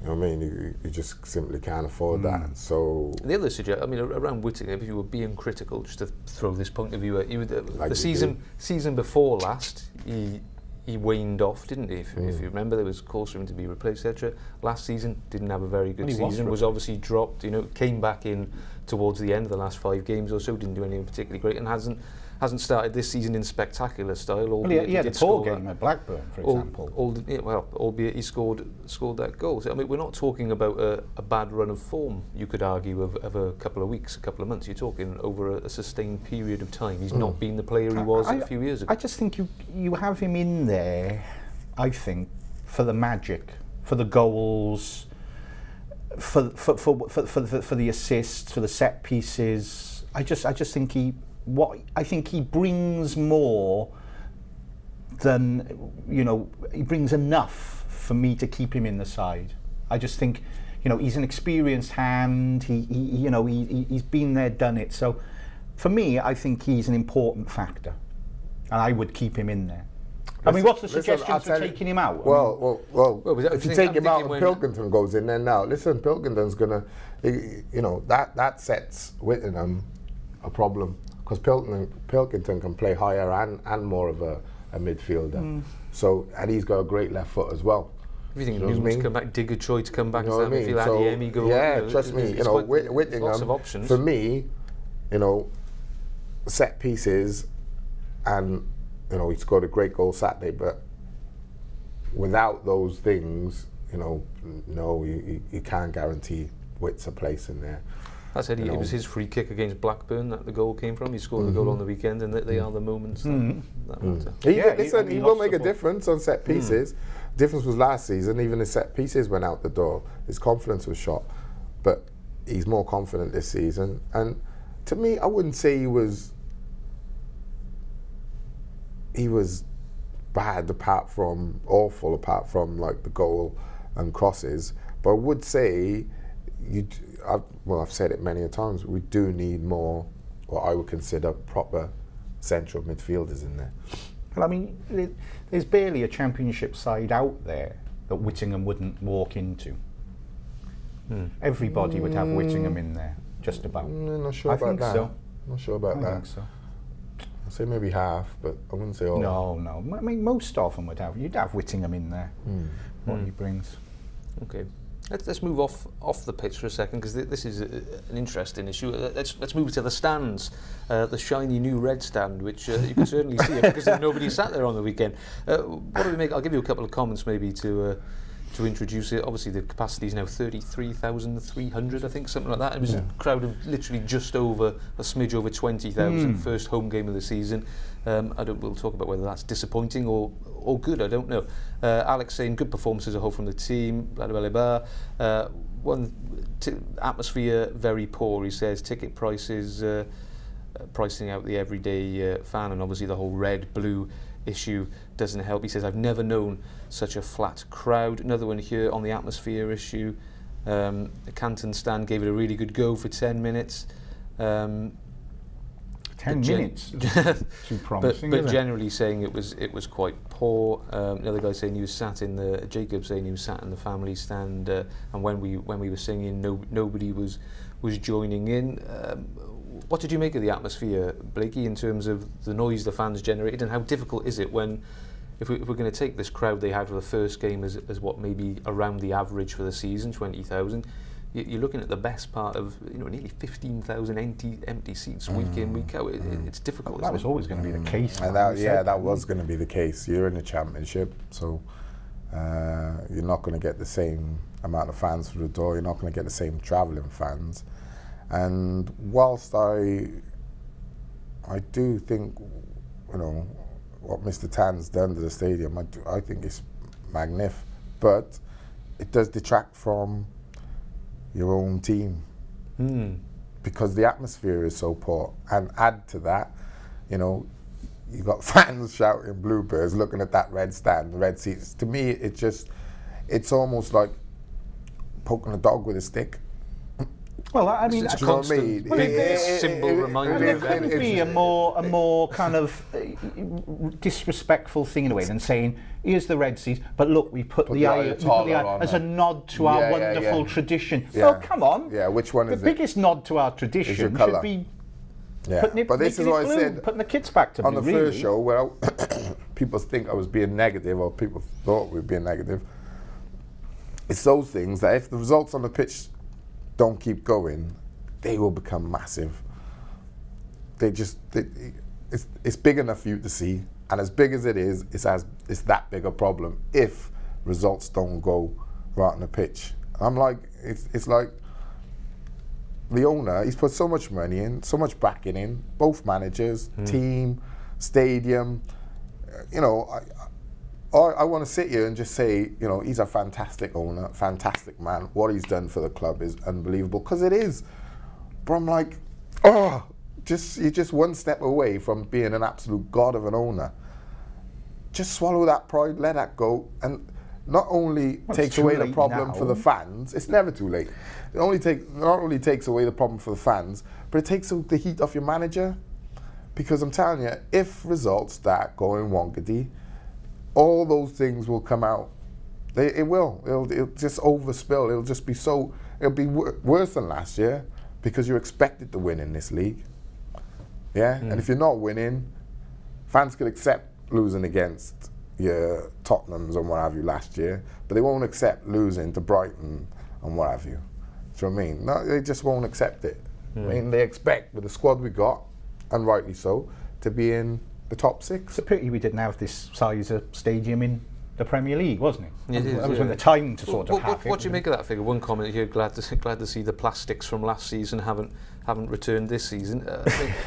know what I mean? You just simply can't afford that. So the other suggestion, around Whittingham, if you were being critical, just to throw this point of view at you, the season before last, he waned off, didn't he? If you remember, there was calls for him to be replaced, etc. Last season, didn't have a very good season, was obviously dropped, came back in towards the end of the last 5 games or so, didn't do anything particularly great, and hasn't started this season in spectacular style. He had a poor game at Blackburn, for example. Albeit he scored that goal. So, we're not talking about a bad run of form, you could argue, of a couple of weeks, a couple of months. You're talking over a sustained period of time. He's not been the player he was a few years ago. I just think you have him in there, I think, for the magic, for the goals, for the assists, for the set pieces. I just think he brings more than, you know, he brings enough for me to keep him in the side. I just think, you know, he's an experienced hand. He's been there, done it. So for me, I think he's an important factor, and I would keep him in there. I mean, what's the suggestions for taking him out? Well, if you take him out and Pilkington goes in there now, listen, Pilkington's going to, you know, that sets Whittingham a problem, because Pilkington can play higher and more of a midfielder. So, and he's got a great left foot as well. If you think Newman's come back, Digger-Choi to come back, you know what I mean? So, yeah, trust me, you know, Whittingham, lots of options. For me, you know, set pieces, and, you know, he scored a great goal Saturday, but without those things, you know, no, you can't guarantee Wits a place in there. I said it was his free kick against Blackburn that the goal came from. He scored the goal on the weekend, and they are the moments that matter. He will make a difference on set pieces. Difference was last season, even his set pieces went out the door. His confidence was shot, but he's more confident this season. And to me, I wouldn't say he was bad awful apart from like the goal and crosses, but I would say I've said it many a times, we do need more, what I would consider proper central midfielders in there. Well, I mean, there's barely a championship side out there that Whittingham wouldn't walk into. Everybody would have Whittingham in there, just about. Not sure about that. So. Not sure about that. I think so. I'd say maybe half, but I wouldn't say all. No. I mean, most of them would have. You'd have Whittingham in there. What he brings. Okay. Let's move off the pitch for a second, because this is an interesting issue. Let's move to the stands, the shiny new red stand, which you can certainly see it because nobody sat there on the weekend. What do we make? I'll give you a couple of comments maybe to introduce it. Obviously, the capacity is now 33,300, I think, something like that. It was a crowd of literally just over a smidge over 20,000. First home game of the season. We'll talk about whether that's disappointing or good. I don't know. Alex saying good performance as a whole from the team. Blah blah blah. Atmosphere very poor. He says ticket prices, pricing out the everyday fan, and obviously the whole red-blue issue doesn't help. He says I've never known such a flat crowd. Another one here on the atmosphere issue. The Canton stand gave it a really good go for 10 minutes. 10 minutes. Too promising. But generally saying it was quite poor. Another guy saying he was sat in the Jacob saying he was sat in the family stand, and when we were singing, nobody was joining in. What did you make of the atmosphere, Blakey, in terms of the noise the fans generated, and how difficult is it when, if we're going to take this crowd they had for the first game as what maybe around the average for the season, 20,000, you're looking at the best part of nearly 15,000 empty seats week in, week out. It's difficult. That was always going to be the case. And that was going to be the case. You're in the championship, so you're not going to get the same amount of fans through the door. You're not going to get the same travelling fans. And whilst I do think, what Mr. Tan's done to the stadium, I think it's magnificent, but it does detract from your own team because the atmosphere is so poor. And add to that, you got fans shouting Bluebirds, looking at that red stand, the red seats. To me, it's almost like poking a dog with a stick. Well, I mean, it's a constant symbol reminder of everything. It would be a more kind of disrespectful thing in a way than saying, "Here's the red seats, but look, we put the eye as a nod to our wonderful tradition." Yeah. Oh, come on! Yeah, which one is the biggest nod to our tradition should be putting the kids back to on me, the first show where people think I was being negative, or people thought we were being negative. It's those things that if the results on the pitch don't keep going, they will become massive. It's big enough for you to see, and as big as it is, it's that big a problem if results don't go right on the pitch. I'm like, it's like the owner, he's put so much money in, so much backing in, both managers, team, stadium. I want to sit here and just say, you know, he's a fantastic owner, fantastic man. What he's done for the club is unbelievable, because it is. But I'm like, you're just one step away from being an absolute god of an owner. Just swallow that pride, let that go, and not only takes away the problem for the fans. It's never too late. It not only takes away the problem for the fans, but it takes the heat off your manager. Because I'm telling you, if results start going wonkety, all those things will come out. It will. It'll just overspill. It'll just be so. It'll be worse than last year, because you're expected to win in this league. Yeah, and if you're not winning, fans could accept losing against your Tottenhams and what have you last year, but they won't accept losing to Brighton and what have you. Do you know what I mean? No, they just won't accept it. I mean, they expect, with the squad we got, and rightly so, to be in the top 6. It's a pity we didn't have this size of stadium in the Premier League, wasn't it? It is, that was when the time to sort of have it. What do you make of that figure? One comment here: glad to see the plastics from last season haven't returned this season.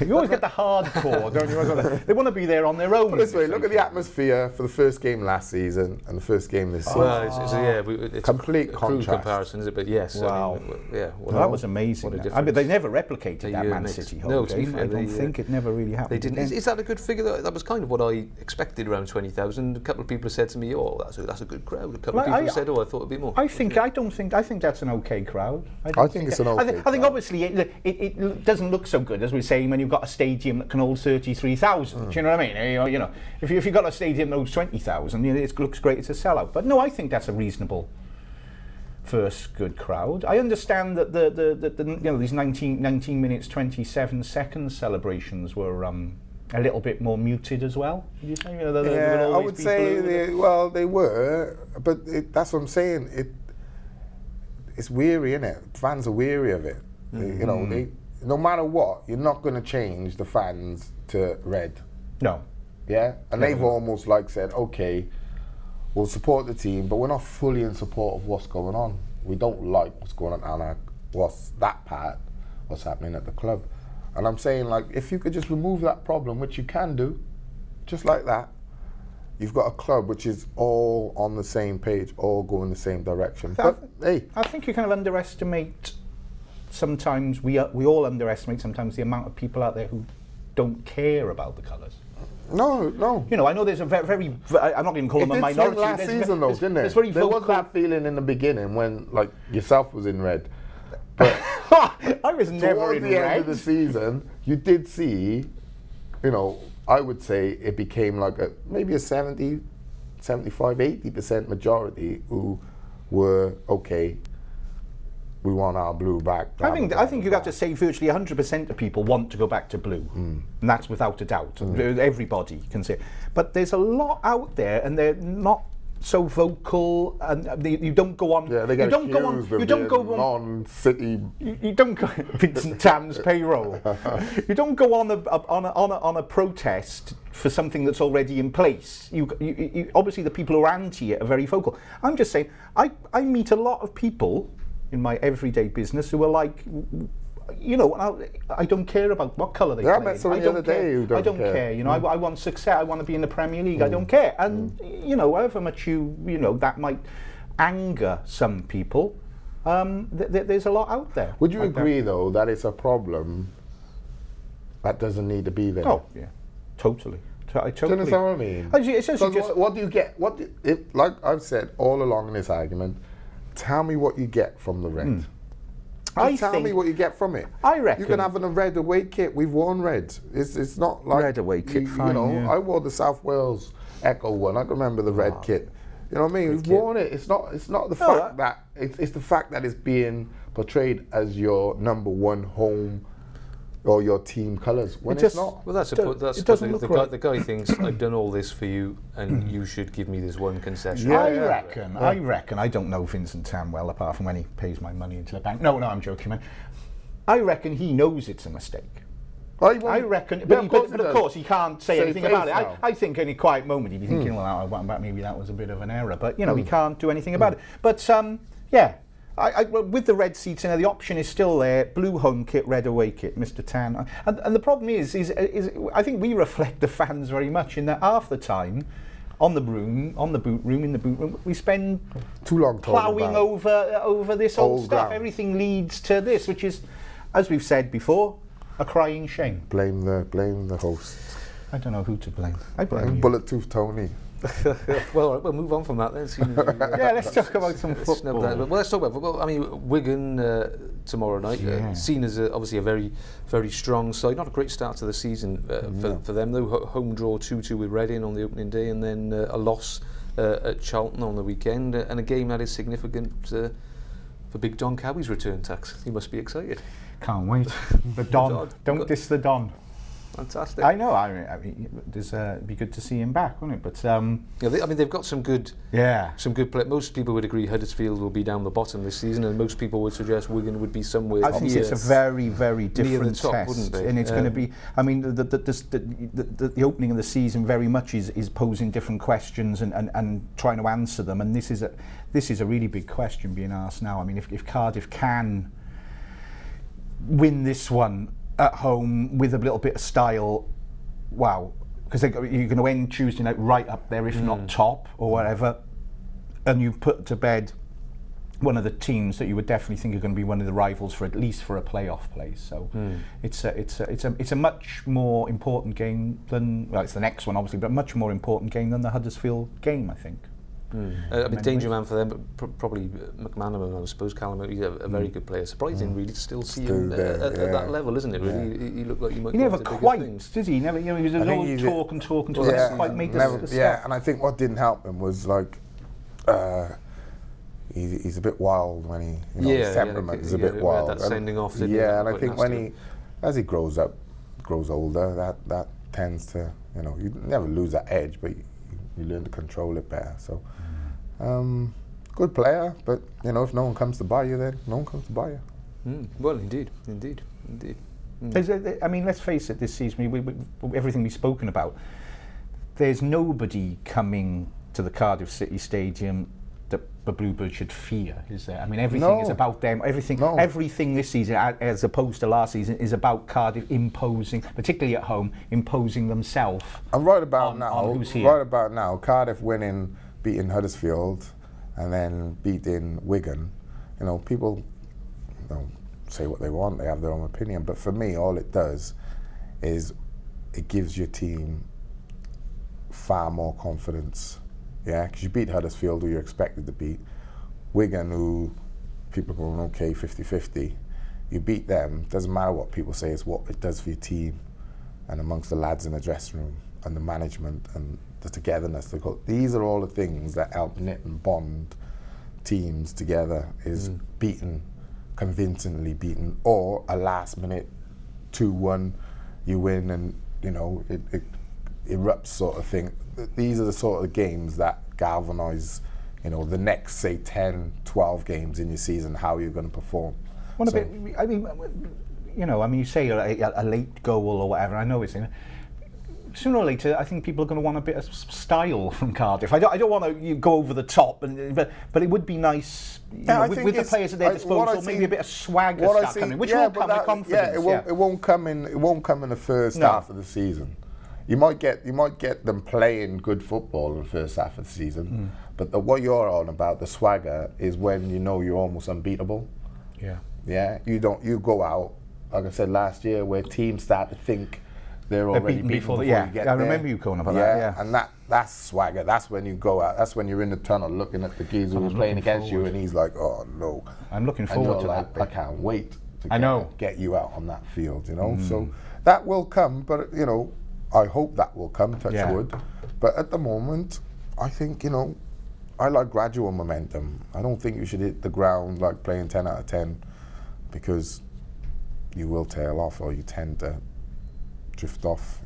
You always get the hardcore, don't you? They want to be there on their own. Put it this way, look at the atmosphere for the first game last season and the first game this season. Well, it's complete contrast. Comparison, is it? But yes, wow. I mean, yeah, well, that was amazing. I mean, they never replicated that Man City home no, game. I don't think it never really happened. They didn't. Is that a good figure? That was kind of what I expected, around 20,000. A couple of people said to me, "Oh, that's a good crowd." A couple of people said, "Oh, I thought it'd be more." I think that's an okay crowd. I think it's an okay crowd. I think obviously it doesn't look so good, as we're saying, when you've got a stadium that can hold 33,000. Do you know what I mean? You know, if you've got a stadium that holds 20,000, it looks great. It's a sellout. But no, I think that's a reasonable first good crowd. I understand that the these 19 minutes 27 seconds celebrations were a little bit more muted as well. Did you say? You know, I would say they were, but that's what I'm saying. It's weary, isn't it? Fans are weary of it. You know, no matter what, you're not going to change the fans to red. No. Yeah? And they've almost like said, okay, we'll support the team, but we're not fully in support of what's going on. We don't like what's going on what's happening at the club. And I'm saying, like, if you could just remove that problem, which you can do, just like that, you've got a club which is all on the same page, all going the same direction. But hey, I think you kind of underestimate. Sometimes we all underestimate sometimes the amount of people out there who don't care about the colours. No. You know, I know there's a very I'm not even calling them a minority. Last season though, didn't it? There was that feeling in the beginning when, like, yourself was in red. But I was never in red. Towards the end of the season, you did see, you know, I would say it became like maybe a 70, 75, 80% majority who were okay. We want our blue back. I think you have to say virtually 100% of people want to go back to blue, and that's without a doubt. Everybody can say it. But there's a lot out there, and they're not so vocal, and you don't go on. Yeah, they get accused of being non-city. You don't go Vincent Tam's payroll. You don't go on a protest for something that's already in place. You obviously the people who are anti it are very vocal. I'm just saying, I meet a lot of people in my everyday business who are like, you know, I don't care about what colour they play. I met someone the other day who I don't care. You know, I want success. I want to be in the Premier League. I don't care. And you know, however much you know that might anger some people, there's a lot out there. Would you agree though that it's a problem that doesn't need to be there? Oh yeah, totally. I totally. Do you understand what I mean? It's just what do you get? Like I've said all along in this argument. Tell me what you get from the red. Tell me what you get from it. I reckon you can have a red away kit. We've worn red. It's not like red away kit. Fine, you know, yeah. I wore the South Wales Echo one. I can remember the red kit. You know what I mean? We've worn it. It's not the fact that it's the fact that it's being portrayed as your number one home or your team colours when it's not. Well, the guy thinks I've done all this for you, and you should give me this one concession. Yeah, I reckon. I don't know Vincent Tam well, apart from when he pays my money into the bank. No, I'm joking, man. I reckon he knows it's a mistake. I reckon, but of course he can't say anything about it. I think in a quiet moment he'd be thinking, well, maybe that was a bit of an error, but you know, he can't do anything about it. But yeah. With the red seats, you know, the option is still there. Blue home kit, red away kit, Mr. Tan. And the problem is I think we reflect the fans very much in that half the time, on the broom, in the boot room, we spend too long ploughing over this old stuff. ground. Everything leads to this, which is, as we've said before, a crying shame. Blame the host. I don't know who to blame. I blame you. Bullet Tooth Tony. Well, all right, we'll move on from that then. Yeah, let's talk about some football. Well, let's talk about football. I mean, Wigan tomorrow night, seen as obviously a very, very strong side. Not a great start to the season for them, though. Home draw 2-2 with Reading on the opening day, and then a loss at Charlton on the weekend, and a game that is significant for Big Don Cowie's return tax. He must be excited. Can't wait. The Don. Don't diss the Don. Fantastic. I know. I mean, it'd be good to see him back, wouldn't it? But I mean, they've got some good play. Most people would agree Huddersfield will be down the bottom this season, and most people would suggest Wigan would be somewhere. I think it's a very, very different top, test, and it's going to be. I mean, the opening of the season very much is posing different questions and trying to answer them, and this is a really big question being asked now. I mean, if Cardiff can win this one at home with a little bit of style, wow, because you're going to end Tuesday night right up there, if not top or whatever, and you've put to bed one of the teams that you would definitely think are going to be one of the rivals for at least for a playoff place. So it's a much more important game than, well, it's the next one obviously, but a much more important game than the Huddersfield game, I think. A danger man for them, but probably McManaman, I suppose. Callum, he's a very good player. Surprising, really, to still see him at that level, isn't it? Really, he looked like he might. He never quite, did he? Never. You know, he was always talk. Yeah, quite made the step. And I think what didn't help him was like, he's a bit wild when he, his temperament is a bit wild. That sending off. And I think as he grows older, that tends to, you never lose that edge, but you learn to control it better. So, good player, but if no one comes to buy you, then no one comes to buy you. Well, indeed. I mean, let's face it. This season, everything we've spoken about, there's nobody coming to the Cardiff City Stadium that the Bluebirds should fear, is there? I mean, everything is about them. Everything this season, as opposed to last season, is about Cardiff imposing, particularly at home, imposing themselves. And right about now, Cardiff beating Huddersfield, and then beating Wigan. People say what they want; they have their own opinion. But for me, all it does is it gives your team far more confidence. Yeah, because you beat Huddersfield, who you're expected to beat. Wigan, who people are going, okay, 50-50. You beat them, doesn't matter what people say, it's what it does for your team and amongst the lads in the dressing room and the management and the togetherness. These are all the things that help knit and bond teams together, is convincingly beaten, or a last minute 2-1, you win and, it erupts sort of thing. These are the sort of games that galvanise, the next, say, 10, 12 games in your season, how you're going to perform. You say a late goal or whatever, I know it's sooner or later, I think people are going to want a bit of style from Cardiff. I don't want to go over the top, but it would be nice, with the players at their disposal, maybe a bit of swagger start coming, which will come with confidence. It won't come in the first half of the season. You might get them playing good football in the first half of the season, but what you're on about, the swagger, is when you're almost unbeatable. Yeah. You go out, like I said last year, where teams start to think they're already beaten before you get there. I remember you going about that. Yeah, and that's swagger. That's when you go out. That's when you're in the tunnel looking at the geezer who's playing against you, and he's like, "Oh no, I'm looking forward to that. I can't wait to get you out on that field." So that will come, but I hope that will come, touch wood. But at the moment, I think, I like gradual momentum. I don't think you should hit the ground like playing 10 out of 10, because you will tail off, or you tend to drift off,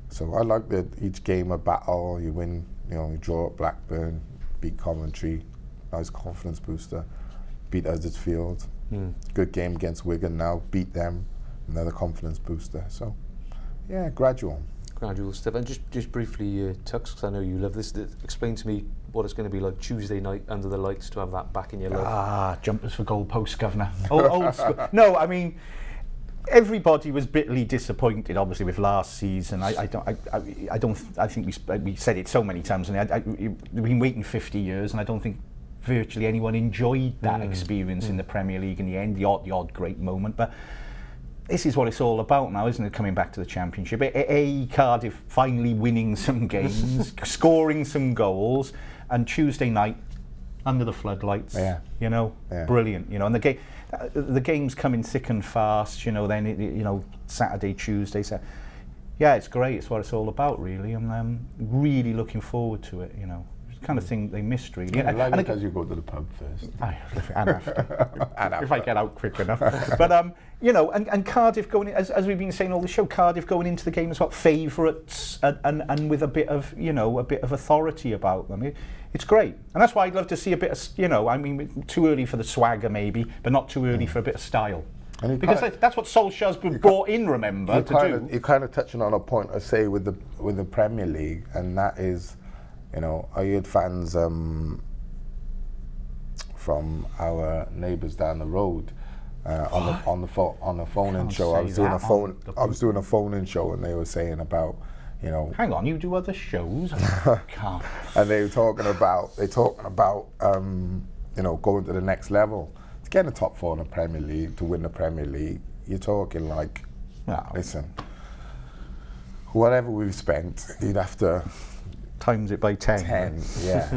So I like that each game a battle. You win, you draw at Blackburn, beat Coventry, nice confidence booster, beat Huddersfield, good game against Wigan now, beat them, another confidence booster. So, yeah, gradual stuff. And just briefly, Tux, because I know you love this, explain to me what it's going to be like Tuesday night under the lights, to have that back in your life. Jumpers for goalposts, governor. Old school. No, I mean, everybody was bitterly disappointed, obviously, with last season. I think we said it so many times, and we've been waiting 50 years, and I don't think virtually anyone enjoyed that experience in the Premier League in the end, the odd great moment. But this is what it's all about now, isn't it? Coming back to the Championship. Cardiff finally winning some games, scoring some goals, and Tuesday night under the floodlights. You know, brilliant. You know, and the game's coming thick and fast. You know, then Saturday, Tuesday. So, yeah, it's great. It's what it's all about, really. I'm really looking forward to it. You know. Kind of thing they missed, really. Yeah, and because you go to the pub first. And after. If I get out quick enough. But you know, and Cardiff going in, as we've been saying all the show, Cardiff going into the game as well, favourites and with a bit of authority about them. It's great, and that's why I'd love to see a bit of, you know, I mean, too early for the swagger maybe, but not too early for a bit of style. Because that's what Solskjaer's been brought in, remember, to do. You're kind of touching on a point I say with the Premier League, and that is, you know, I heard fans from our neighbours down the road on the phone-in show. I was doing a phone-in show, and they were saying about, you know. Hang on, you do other shows? Can't. And they were talking about you know, going to the next level to get in the top 4 in the Premier League, to win the Premier League. You're talking like, listen, whatever we've spent, you'd have to times it by 10.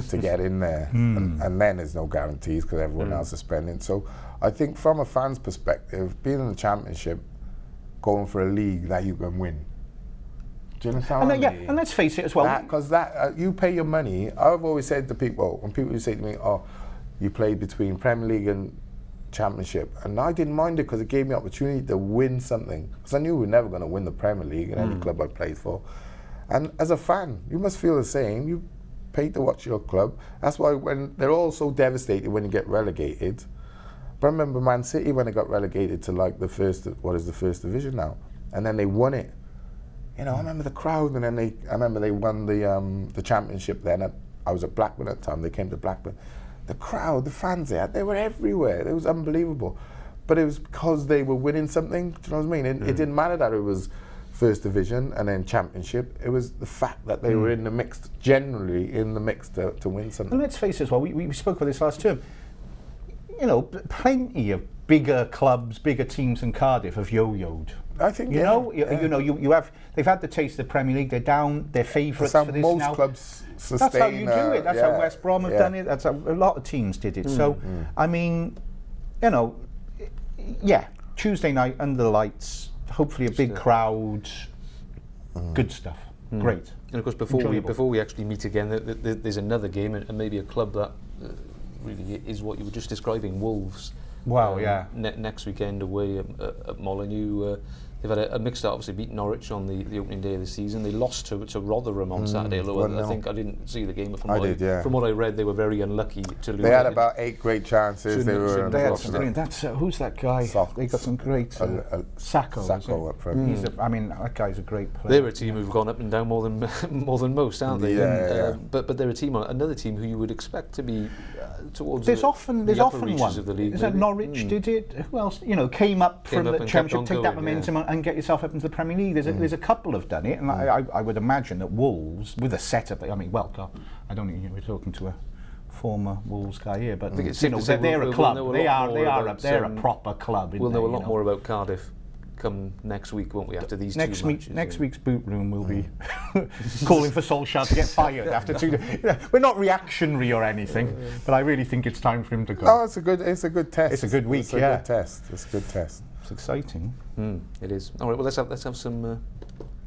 To get in there. And then there's no guarantees because everyone else is spending. So I think from a fan's perspective, being in the Championship, going for a league that you can win. Do you understand what I mean? And let's face it as well. Because you pay your money. I've always said to people, when people say to me, oh, you played between Premier League and Championship, and I didn't mind it because it gave me opportunity to win something. Because I knew we were never going to win the Premier League in any club I played for. And as a fan, you must feel the same. You pay to watch your club. That's why when they're all so devastated when you get relegated. But I remember Man City when they got relegated to like the first division now, and then they won it. You know, I remember the crowd, and then I remember they won the Championship. Then I was at Blackburn at the time. They came to Blackburn. The crowd, the fans there, they were everywhere. It was unbelievable. But it was because they were winning something. Do you know what I mean? It didn't matter that it was First Division and then Championship. It was the fact that they were in the mix, generally in the mix to win something. And let's face it as well, we spoke about this last term. You know, plenty of bigger clubs, bigger teams than Cardiff have yo-yoed. I think, you know, they've had the taste of the Premier League. They're down. They're favourites for this most now. Clubs sustain. That's how you do it. That's how West Brom have done it. That's how a lot of teams did it. So, I mean, you know, Tuesday night under the lights. Hopefully a big crowd. Good stuff. Great. And of course, before we actually meet again, there's another game, and maybe a club that really is what you were just describing, Wolves. Wow, next weekend away at Molineux. They've had a mixed start, obviously beat Norwich on the opening day of the season. They lost to Rotherham on Saturday, although I think I didn't see the game. From what I read, they were very unlucky to lose. They had about 8 great chances. They were that's who's that guy? They got some great Sacco up front. That guy's a great player. They're a team who've gone up and down more than most, aren't they? But they're a team, another team who you would expect to be towards there's often one of the league. Is that Norwich did it? Who else? You know, came up from the Championship, take that momentum and get yourself up into the Premier League. There's a couple have done it, and I would imagine that Wolves, with a setup, I mean, I don't think we're talking to a former Wolves guy here, but they're a club. They're a proper club. We'll know a lot more about Cardiff come next week, won't we? After these next two matches, next week's Bootroom will be calling for Solskjaer to get fired after 2 days. We're not reactionary or anything, but I really think it's time for him to go. Oh, it's a good test. It's a good week. It's a good test. It's a good test. It's exciting. It is. All right. Well, let's have some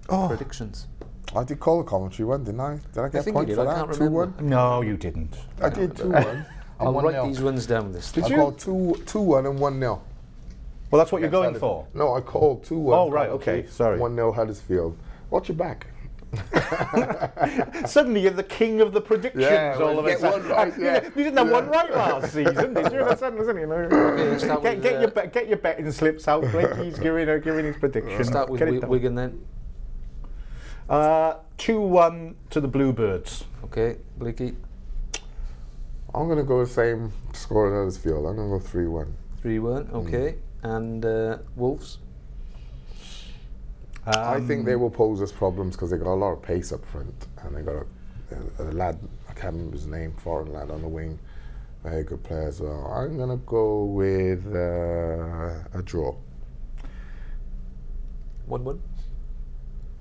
predictions. I did call the commentary one, didn't I? Did I get a point for that? I can't remember. 2-1? No, you didn't. I did 2-1. I'll write these ones down. Did you? I called 2-1 and 1-0. Well, that's what you're going for. No, I called 2-1. Oh, right, okay, sorry. 1-0 Huddersfield. Watch your back. Suddenly you're the king of the predictions all of a sudden. Right, you didn't have one right last season, did you? Get your betting slips out. Blakey's giving his predictions. Start with Wigan then. 2-1 to the Bluebirds. Okay, Blakey. I'm going to go the same score as Huddersfield. I'm going to go 3-1. 3-1, okay. And Wolves? I think they will pose us problems because they got a lot of pace up front, and they got a lad, I can't remember his name, foreign lad on the wing, very good player as well. I'm going to go with a draw. 1-1?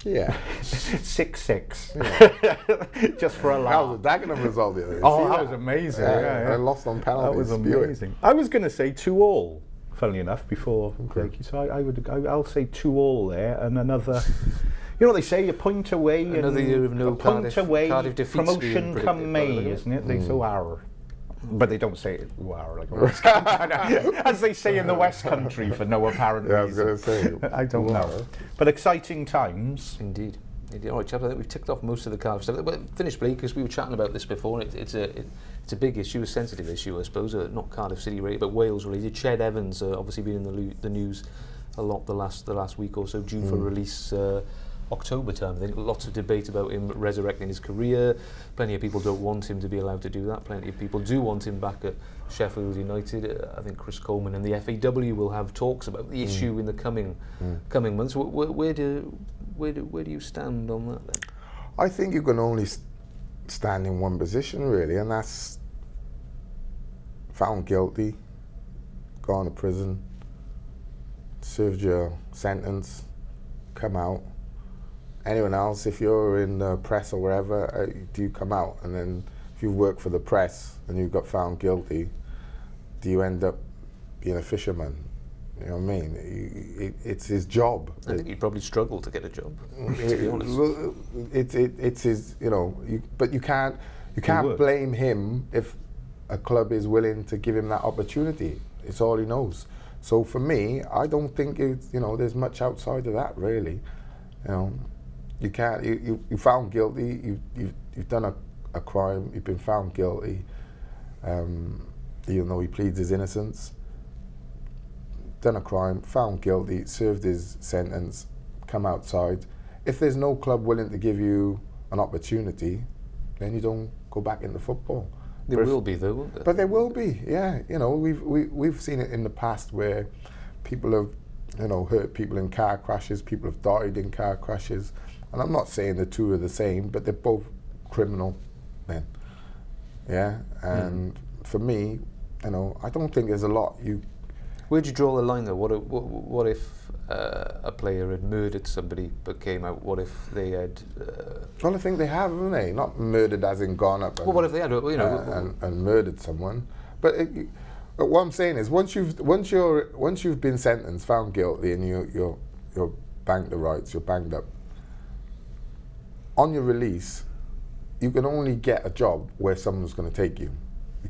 Yeah. 6-6. Yeah. Just for a That was laugh. a Dagenham result the other day. Oh, See that was amazing. Yeah, Yeah, they lost on penalties. That was spewing. amazing. I was going to say 2-2, funnily enough, before Blakey. So I'll say 2-2 there, and another. You know what they say, a point away. Another year of no a point Cardiff away. defeats being Promotion predicted, come May, by the way. isn't it? They so are. But they don't say it wow, like a West Country, as they say in the West Country for no apparent Yeah, I was reason. going to say. I don't know. But exciting times. Indeed. All right, chaps, I think we've ticked off most of the Cardiff stuff. But finish, Blake, because we were chatting about this before. It's a big issue, a sensitive issue, I suppose. Not Cardiff City related, but Wales related. Ched Evans, obviously been in the news a lot the last week or so, due for release October time. I think lots of debate about him resurrecting his career. Plenty of people don't want him to be allowed to do that. Plenty of people do want him back at Sheffield United. I think Chris Coleman and the FAW will have talks about the issue in the coming months. Where do you stand on that then? I think you can only stand in one position really, and that's found guilty, gone to prison, served your sentence, come out. Anyone else, if you're in the press or wherever, do you come out? And then if you work for the press and you got found guilty, do you end up being a fisherman? You know what I mean? It's his job. I think he'd probably struggle to get a job, to be honest. Well, it's his, you know, but you can't blame him if a club is willing to give him that opportunity. It's all he knows. So for me, I don't think there's much outside of that really. You know, you can't. You found guilty. You've done a crime. You've been found guilty. Even though he pleads his innocence. Done a crime, found guilty, served his sentence, come outside. If there's no club willing to give you an opportunity, then you don't go back into football. There will be though, won't there? But there will be, yeah. You know, we've seen it in the past where people have, hurt people in car crashes, people have died in car crashes. And I'm not saying the two are the same, but they're both criminal men. Yeah, and for me, I don't think there's a lot you. Where'd you draw the line though? What if a player had murdered somebody but came out? What if they had? Well, I think they have, haven't they? Not murdered as in gone up. And, well, what if they had? And murdered someone. But what I'm saying is, once you've been sentenced, found guilty, and you're banged the rights, you're banged up. On your release, you can only get a job where someone's going to take you.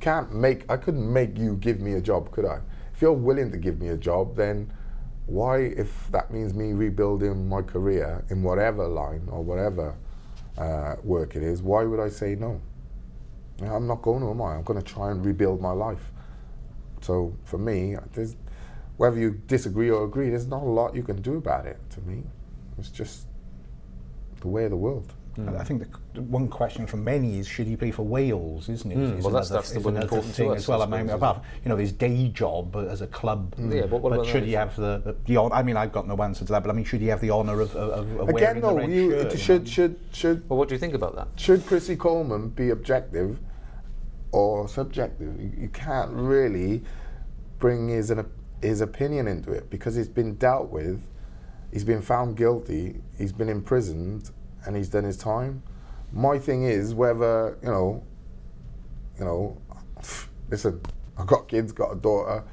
I couldn't make you give me a job, could I? If you're willing to give me a job, then why, if that means me rebuilding my career in whatever line or whatever work it is, why would I say no? I'm not going to, am I? I'm going to try and rebuild my life. So for me, whether you disagree or agree, there's not a lot you can do about it, to me. It's just the way of the world. I think the one question from many is, should he play for Wales, isn't it? Well, that's the one important thing to us, as well. I suppose, above his day job as a club. Yeah, but should he have the honour? I mean, I've got no answer to that, but should he have the honour of again? wearing No, the red shirt? Should. Well, what do you think about that? Should Chrissy Coleman be objective or subjective? You can't really bring his opinion into it because he's been dealt with. He's been found guilty. He's been imprisoned. And he's done his time. My thing is whether, listen, I've got kids, got a daughter,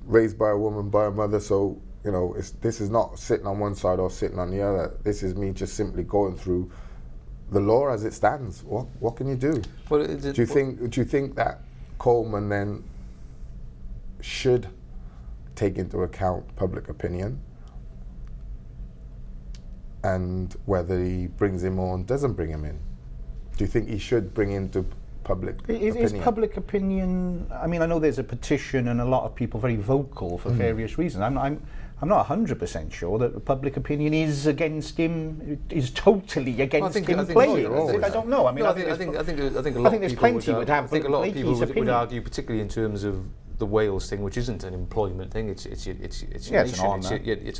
raised by a woman, by a mother, so, this is not sitting on one side or sitting on the other. This is me just simply going through the law as it stands. What can you do? Well, do you think that Coleman then should take into account public opinion? And whether he brings him on, doesn't bring him in. Do you think he should bring into public opinion? Is public opinion? I mean, I know there's a petition and a lot of people very vocal for various reasons. I'm not 100% sure that the public opinion is against him. Is totally against him playing. I don't know. I mean, I think a lot of people would would have. I think a lot of people would argue, particularly in terms of the Wales thing, which isn't an employment thing, it's your nation, it's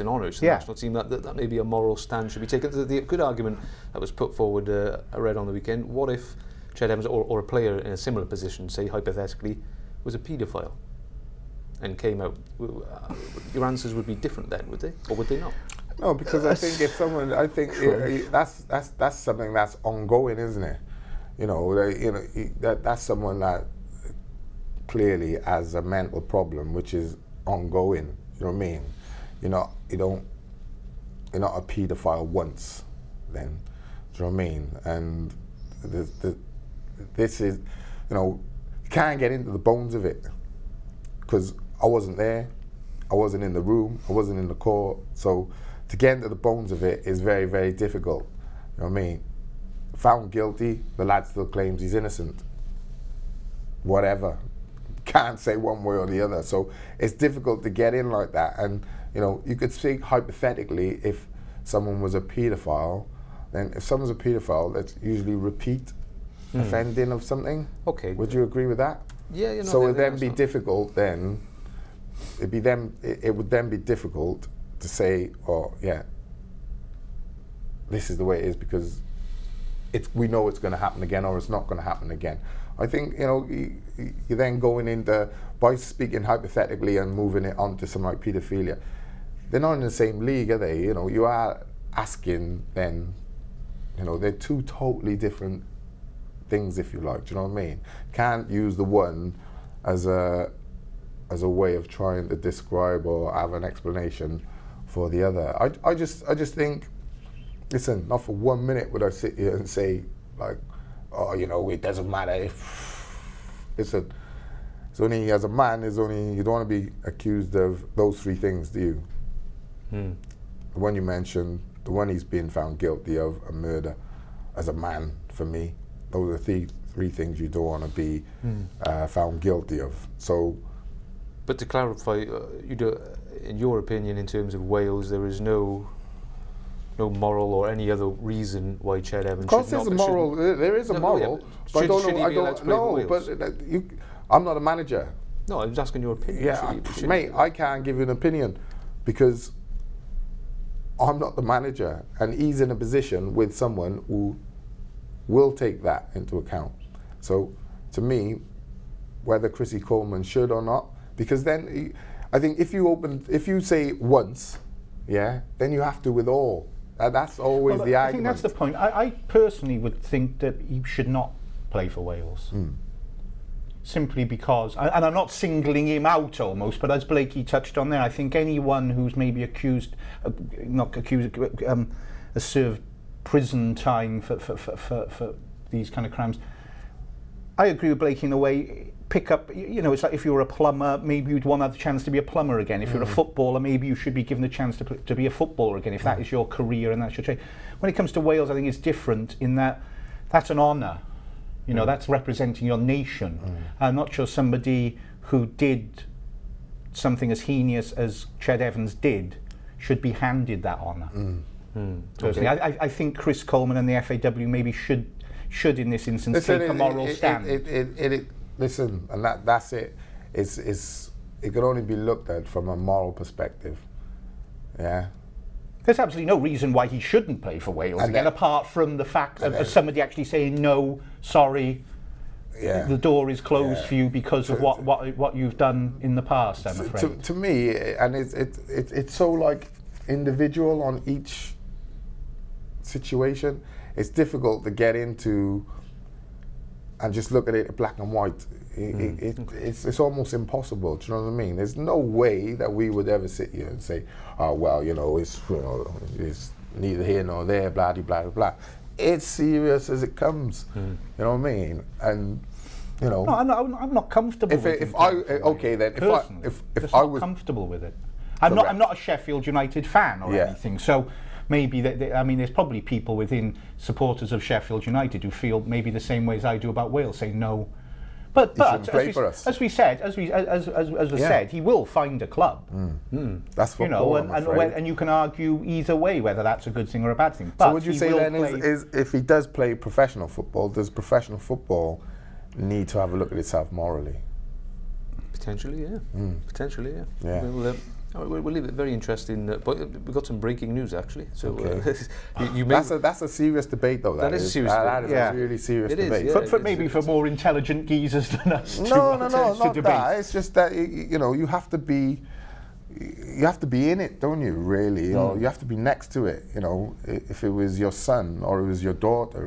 an honour, it's the national team, that may be a moral stand should be taken. The good argument that was put forward, I read on the weekend, what if Ched Evans or a player in a similar position, say hypothetically, was a paedophile and came out? Your answers would be different then, would they, or would they not? No, because I think if someone, that's something that's ongoing, isn't it? You know, that's someone that clearly has a mental problem which is ongoing. You know what I mean? You're not a paedophile once, then. Do you know what I mean? And this is, you know, you can't get into the bones of it because I wasn't there, I wasn't in the room, I wasn't in the court, so to get into the bones of it is very, very difficult. You know what I mean? Found guilty, the lad still claims he's innocent. Whatever. Can't say one way or the other. So it's difficult to get in like that. And, you know, you could speak hypothetically if someone was a paedophile, then if someone's a paedophile, that's usually repeat offending of something. Okay. Would you agree with that? Yeah, you know. So it would then be difficult then, it would then be difficult to say, oh yeah, this is the way it is because we know it's going to happen again or it's not going to happen again. I think, you know, you're then going into, by speaking hypothetically and moving it on to something like paedophilia, they're not in the same league, are they? You know, you are asking then, you know, they're two totally different things, if you like, do you know what I mean? Can't use the one as a way of trying to describe or have an explanation for the other. I just think, listen, not for 1 minute would I sit here and say, like, oh, you know, it doesn't matter if, listen, it's only, as a man, you don't want to be accused of those three things, do you? The one you mentioned, the one he's been found guilty of, a murder, as a man, for me, those are three things you don't want to be found guilty of. So, but to clarify, in your opinion, in terms of Wales, there is no moral or any other reason why Ched Evans. Of course, there's a moral. There is a moral. But I don't know. But I'm not a manager. No, I was asking your opinion. Yeah, mate, I can't give you an opinion because I'm not the manager, and he's in a position with someone who will take that into account. So, to me, whether Chrissy Coleman should or not, because then I think if you say once, yeah, then you have to with all. That's always the argument. I think that's the point. I personally would think that he should not play for Wales. Simply because, and I'm not singling him out almost, but as Blakey touched on there, I think anyone who's maybe has served prison time for these kind of crimes, I agree with Blakey in a way. Pick up, you know, it's like if you were a plumber, maybe you'd want to have the chance to be a plumber again. If you're a footballer, maybe you should be given the chance to be a footballer again, if that is your career and that's your trade. When it comes to Wales, I think it's different in that that's an honour. You know, that's representing your nation. I'm not sure somebody who did something as heinous as Ched Evans did should be handed that honour. Personally, I think Chris Coleman and the FAW maybe should in this instance take a moral stand. Listen, and that's it. It can only be looked at from a moral perspective. Yeah. There's absolutely no reason why he shouldn't play for Wales again, apart from the fact of somebody actually saying no, sorry, the door is closed for you because of what you've done in the past. I'm afraid. To me, and it's so like individual on each situation. It's difficult to get into and just look at it black and white. It's almost impossible. Do you know what I mean? There's no way that we would ever sit here and say, "Oh well, you know, it's neither here nor there." Blah blah blah blah. It's serious as it comes. You know what I mean? And you know, no, I'm not comfortable. If I was comfortable with it, I'm not a Sheffield United fan or anything. So. Maybe I mean, there's probably people within supporters of Sheffield United who feel maybe the same way as I do about Wales, saying no. But as we said, he will find a club. That's football, and you can argue either way whether that's a good thing or a bad thing. But so would you say then is if he does play professional football, does professional football need to have a look at itself morally? Potentially, yeah. Potentially, yeah. Yeah. We'll leave it very interesting. But we've got some breaking news actually. So you may That's a serious debate, though. That is a serious debate. That is a really serious It is, debate. yeah. Maybe for more intelligent geezers than us. No, not debate. that. It's just that you have to be in it, don't you? Really, or you have to be next to it. If it was your son or it was your daughter,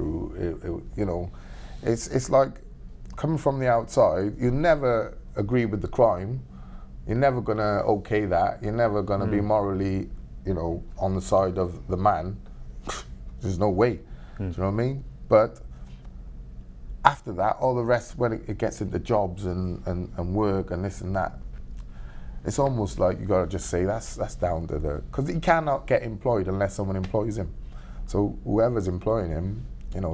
it's like coming from the outside. You never agree with the crime. You're never gonna okay that. You're never gonna be morally, on the side of the man. There's no way. Do you know what I mean? But after that, all the rest, when it gets into jobs and work and this and that, it's almost like you gotta just say that's down to because he cannot get employed unless someone employs him. So whoever's employing him,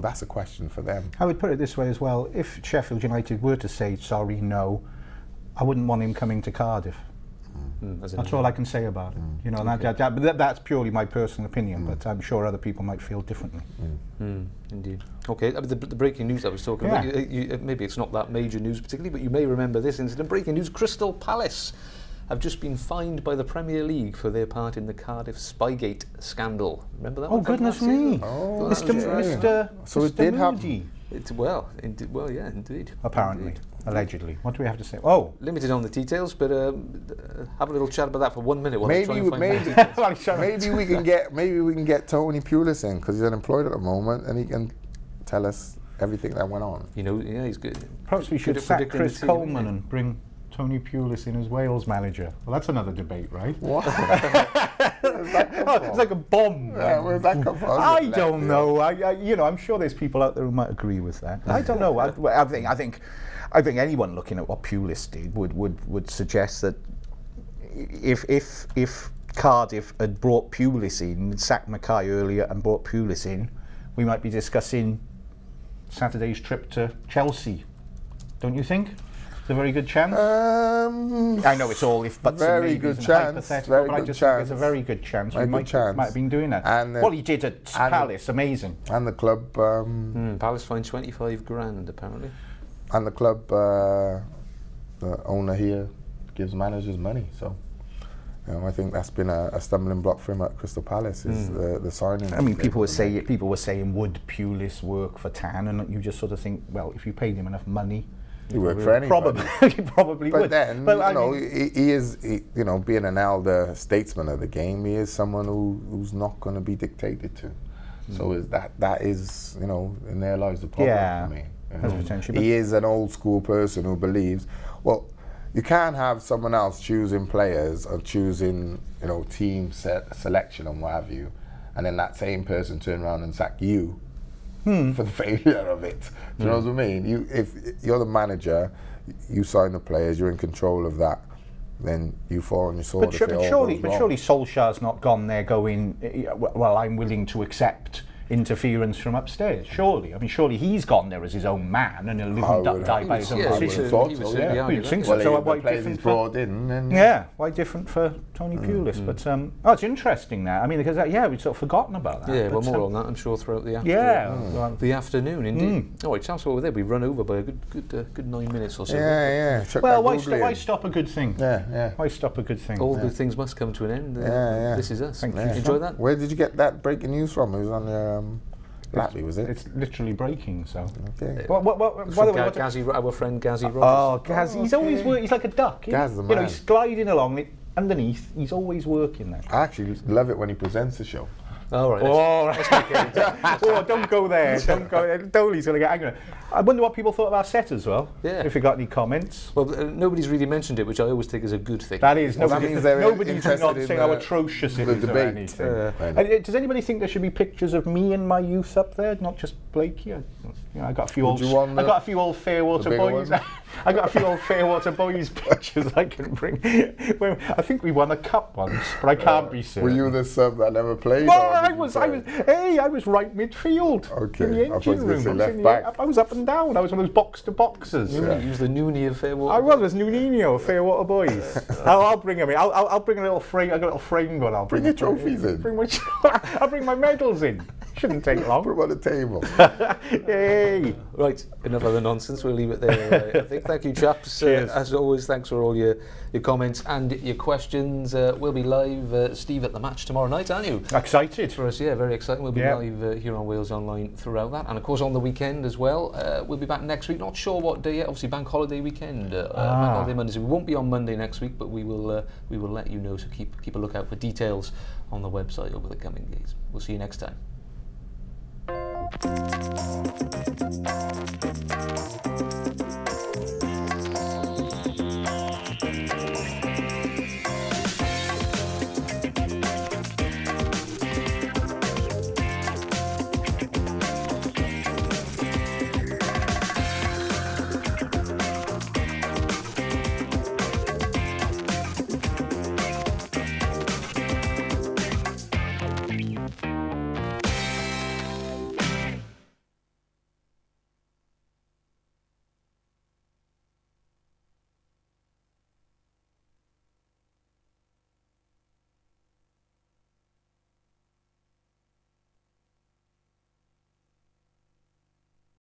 that's a question for them. I would put it this way as well: if Sheffield United were to say sorry, no, I wouldn't want him coming to Cardiff. That's all I can say about it. But that's purely my personal opinion. But I'm sure other people might feel differently. Indeed. Okay, the breaking news I was talking about, maybe it's not that major news particularly, but you may remember this incident. Breaking news, Crystal Palace have just been fined by the Premier League for their part in the Cardiff Spygate scandal. Remember that one? Oh, goodness me. Oh, Mr. So it did happen. Yeah, indeed. Apparently. Indeed. Allegedly. What do we have to say? Oh, limited on the details, but have a little chat about that for 1 minute. Maybe we can get Tony Pulis in because he's unemployed at the moment, and he can tell us everything that went on. Yeah, he's good. Perhaps we should sack Chris Coleman and bring Tony Pulis in as Wales manager. Well, that's another debate, right? What? It's like a bomb. Yeah, where's that come from? I don't know. I'm sure there's people out there who might agree with that. I don't know. I think anyone looking at what Pulis did would suggest that if Cardiff had brought Pulis in, sacked Mackay earlier and brought Pulis in, we might be discussing Saturday's trip to Chelsea. Don't you think? It's a very good chance. I know it's all if buts and maybes and hypothetical, but I just think it's a very good chance. We might have been doing that. And what he did at Palace, amazing. And the club... Palace fined 25 grand, apparently. And the club, the owner here, gives managers money. So, I think that's been a stumbling block for him at Crystal Palace, is the signing. I mean, people were saying, would Pulis work for Tan? And you just sort of think, well, if you paid him enough money, he worked for anybody. He probably would. But then, he is, being an elder statesman of the game, he is someone who's not going to be dictated to. So that is, in there lies the problem for me. He is an old school person who believes, well, you can't have someone else choosing players or choosing, team selection and what have you, and then that same person turn around and sack you for the failure of it. Do you know what I mean? If you're the manager, you sign the players, you're in control of that, then you fall on your sword. But surely Solskjaer's not gone there going, well, I'm willing to accept interference from upstairs. Surely, he's gone there as his own man and he'll live and die by his own decisions. So why different brought in? Why different for Tony Pulis? But it's interesting now. I mean, because we'd sort of forgotten about that. Yeah, well, more on that, I'm sure, throughout the afternoon. The afternoon, indeed. Oh, it sounds like we're there. We run over by a good 9 minutes or so. Yeah. Well, why stop a good thing? Yeah. Why stop a good thing? All good things must come to an end. This is us. Thank you. Enjoy that. Where did you get that breaking news from? It was on your Blakey, was it? It's literally breaking. So. Okay. By the way, our friend Gazzy Roberts. Oh, Gazzy! He's always working. He's like a duck. Gaz's the man. He's gliding along. Underneath, he's always working there. I actually love it when he presents the show. All right. Don't go there. Don't go there. Dolly's going to get angry. I wonder what people thought of our set as well. Yeah. If you got any comments. Well, nobody's really mentioned it, which I always take as a good thing. That is. That means nobody's not saying how atrocious it is or anything. Does anybody think there should be pictures of me and my youth up there, not just Blakey? I got a few old Fairwater boys. I got a few old Fairwater boys pictures I can bring. I think we won a cup once, but I can't be certain. Were you the sub that never played? Well, I was right midfield. Okay. In the engine room. Left back. I was up and down. I was one of those box to boxers. You was the Noonie of Fairwater. I was Nuninho of Fairwater boys. I'll bring them in. I'll bring a little frame. I got a little frame one. I'll bring your trophies in. I'll bring my medals in. Shouldn't take long. Put them on the table. Yay! Right, enough of the nonsense. We'll leave it there. I think. Thank you, chaps. Cheers. As always, thanks for all your comments and your questions. We'll be live, Steve, at the match tomorrow night, aren't you? Excited. For us, yeah, very exciting. We'll be Yeah. live here on Wales Online throughout that, and of course on the weekend as well. We'll be back next week. Not sure what day yet. Obviously, Bank Holiday weekend. Bank Holiday Monday. So we won't be on Monday next week, but we will let you know. So keep a lookout for details on the website over the coming days. We'll see you next time.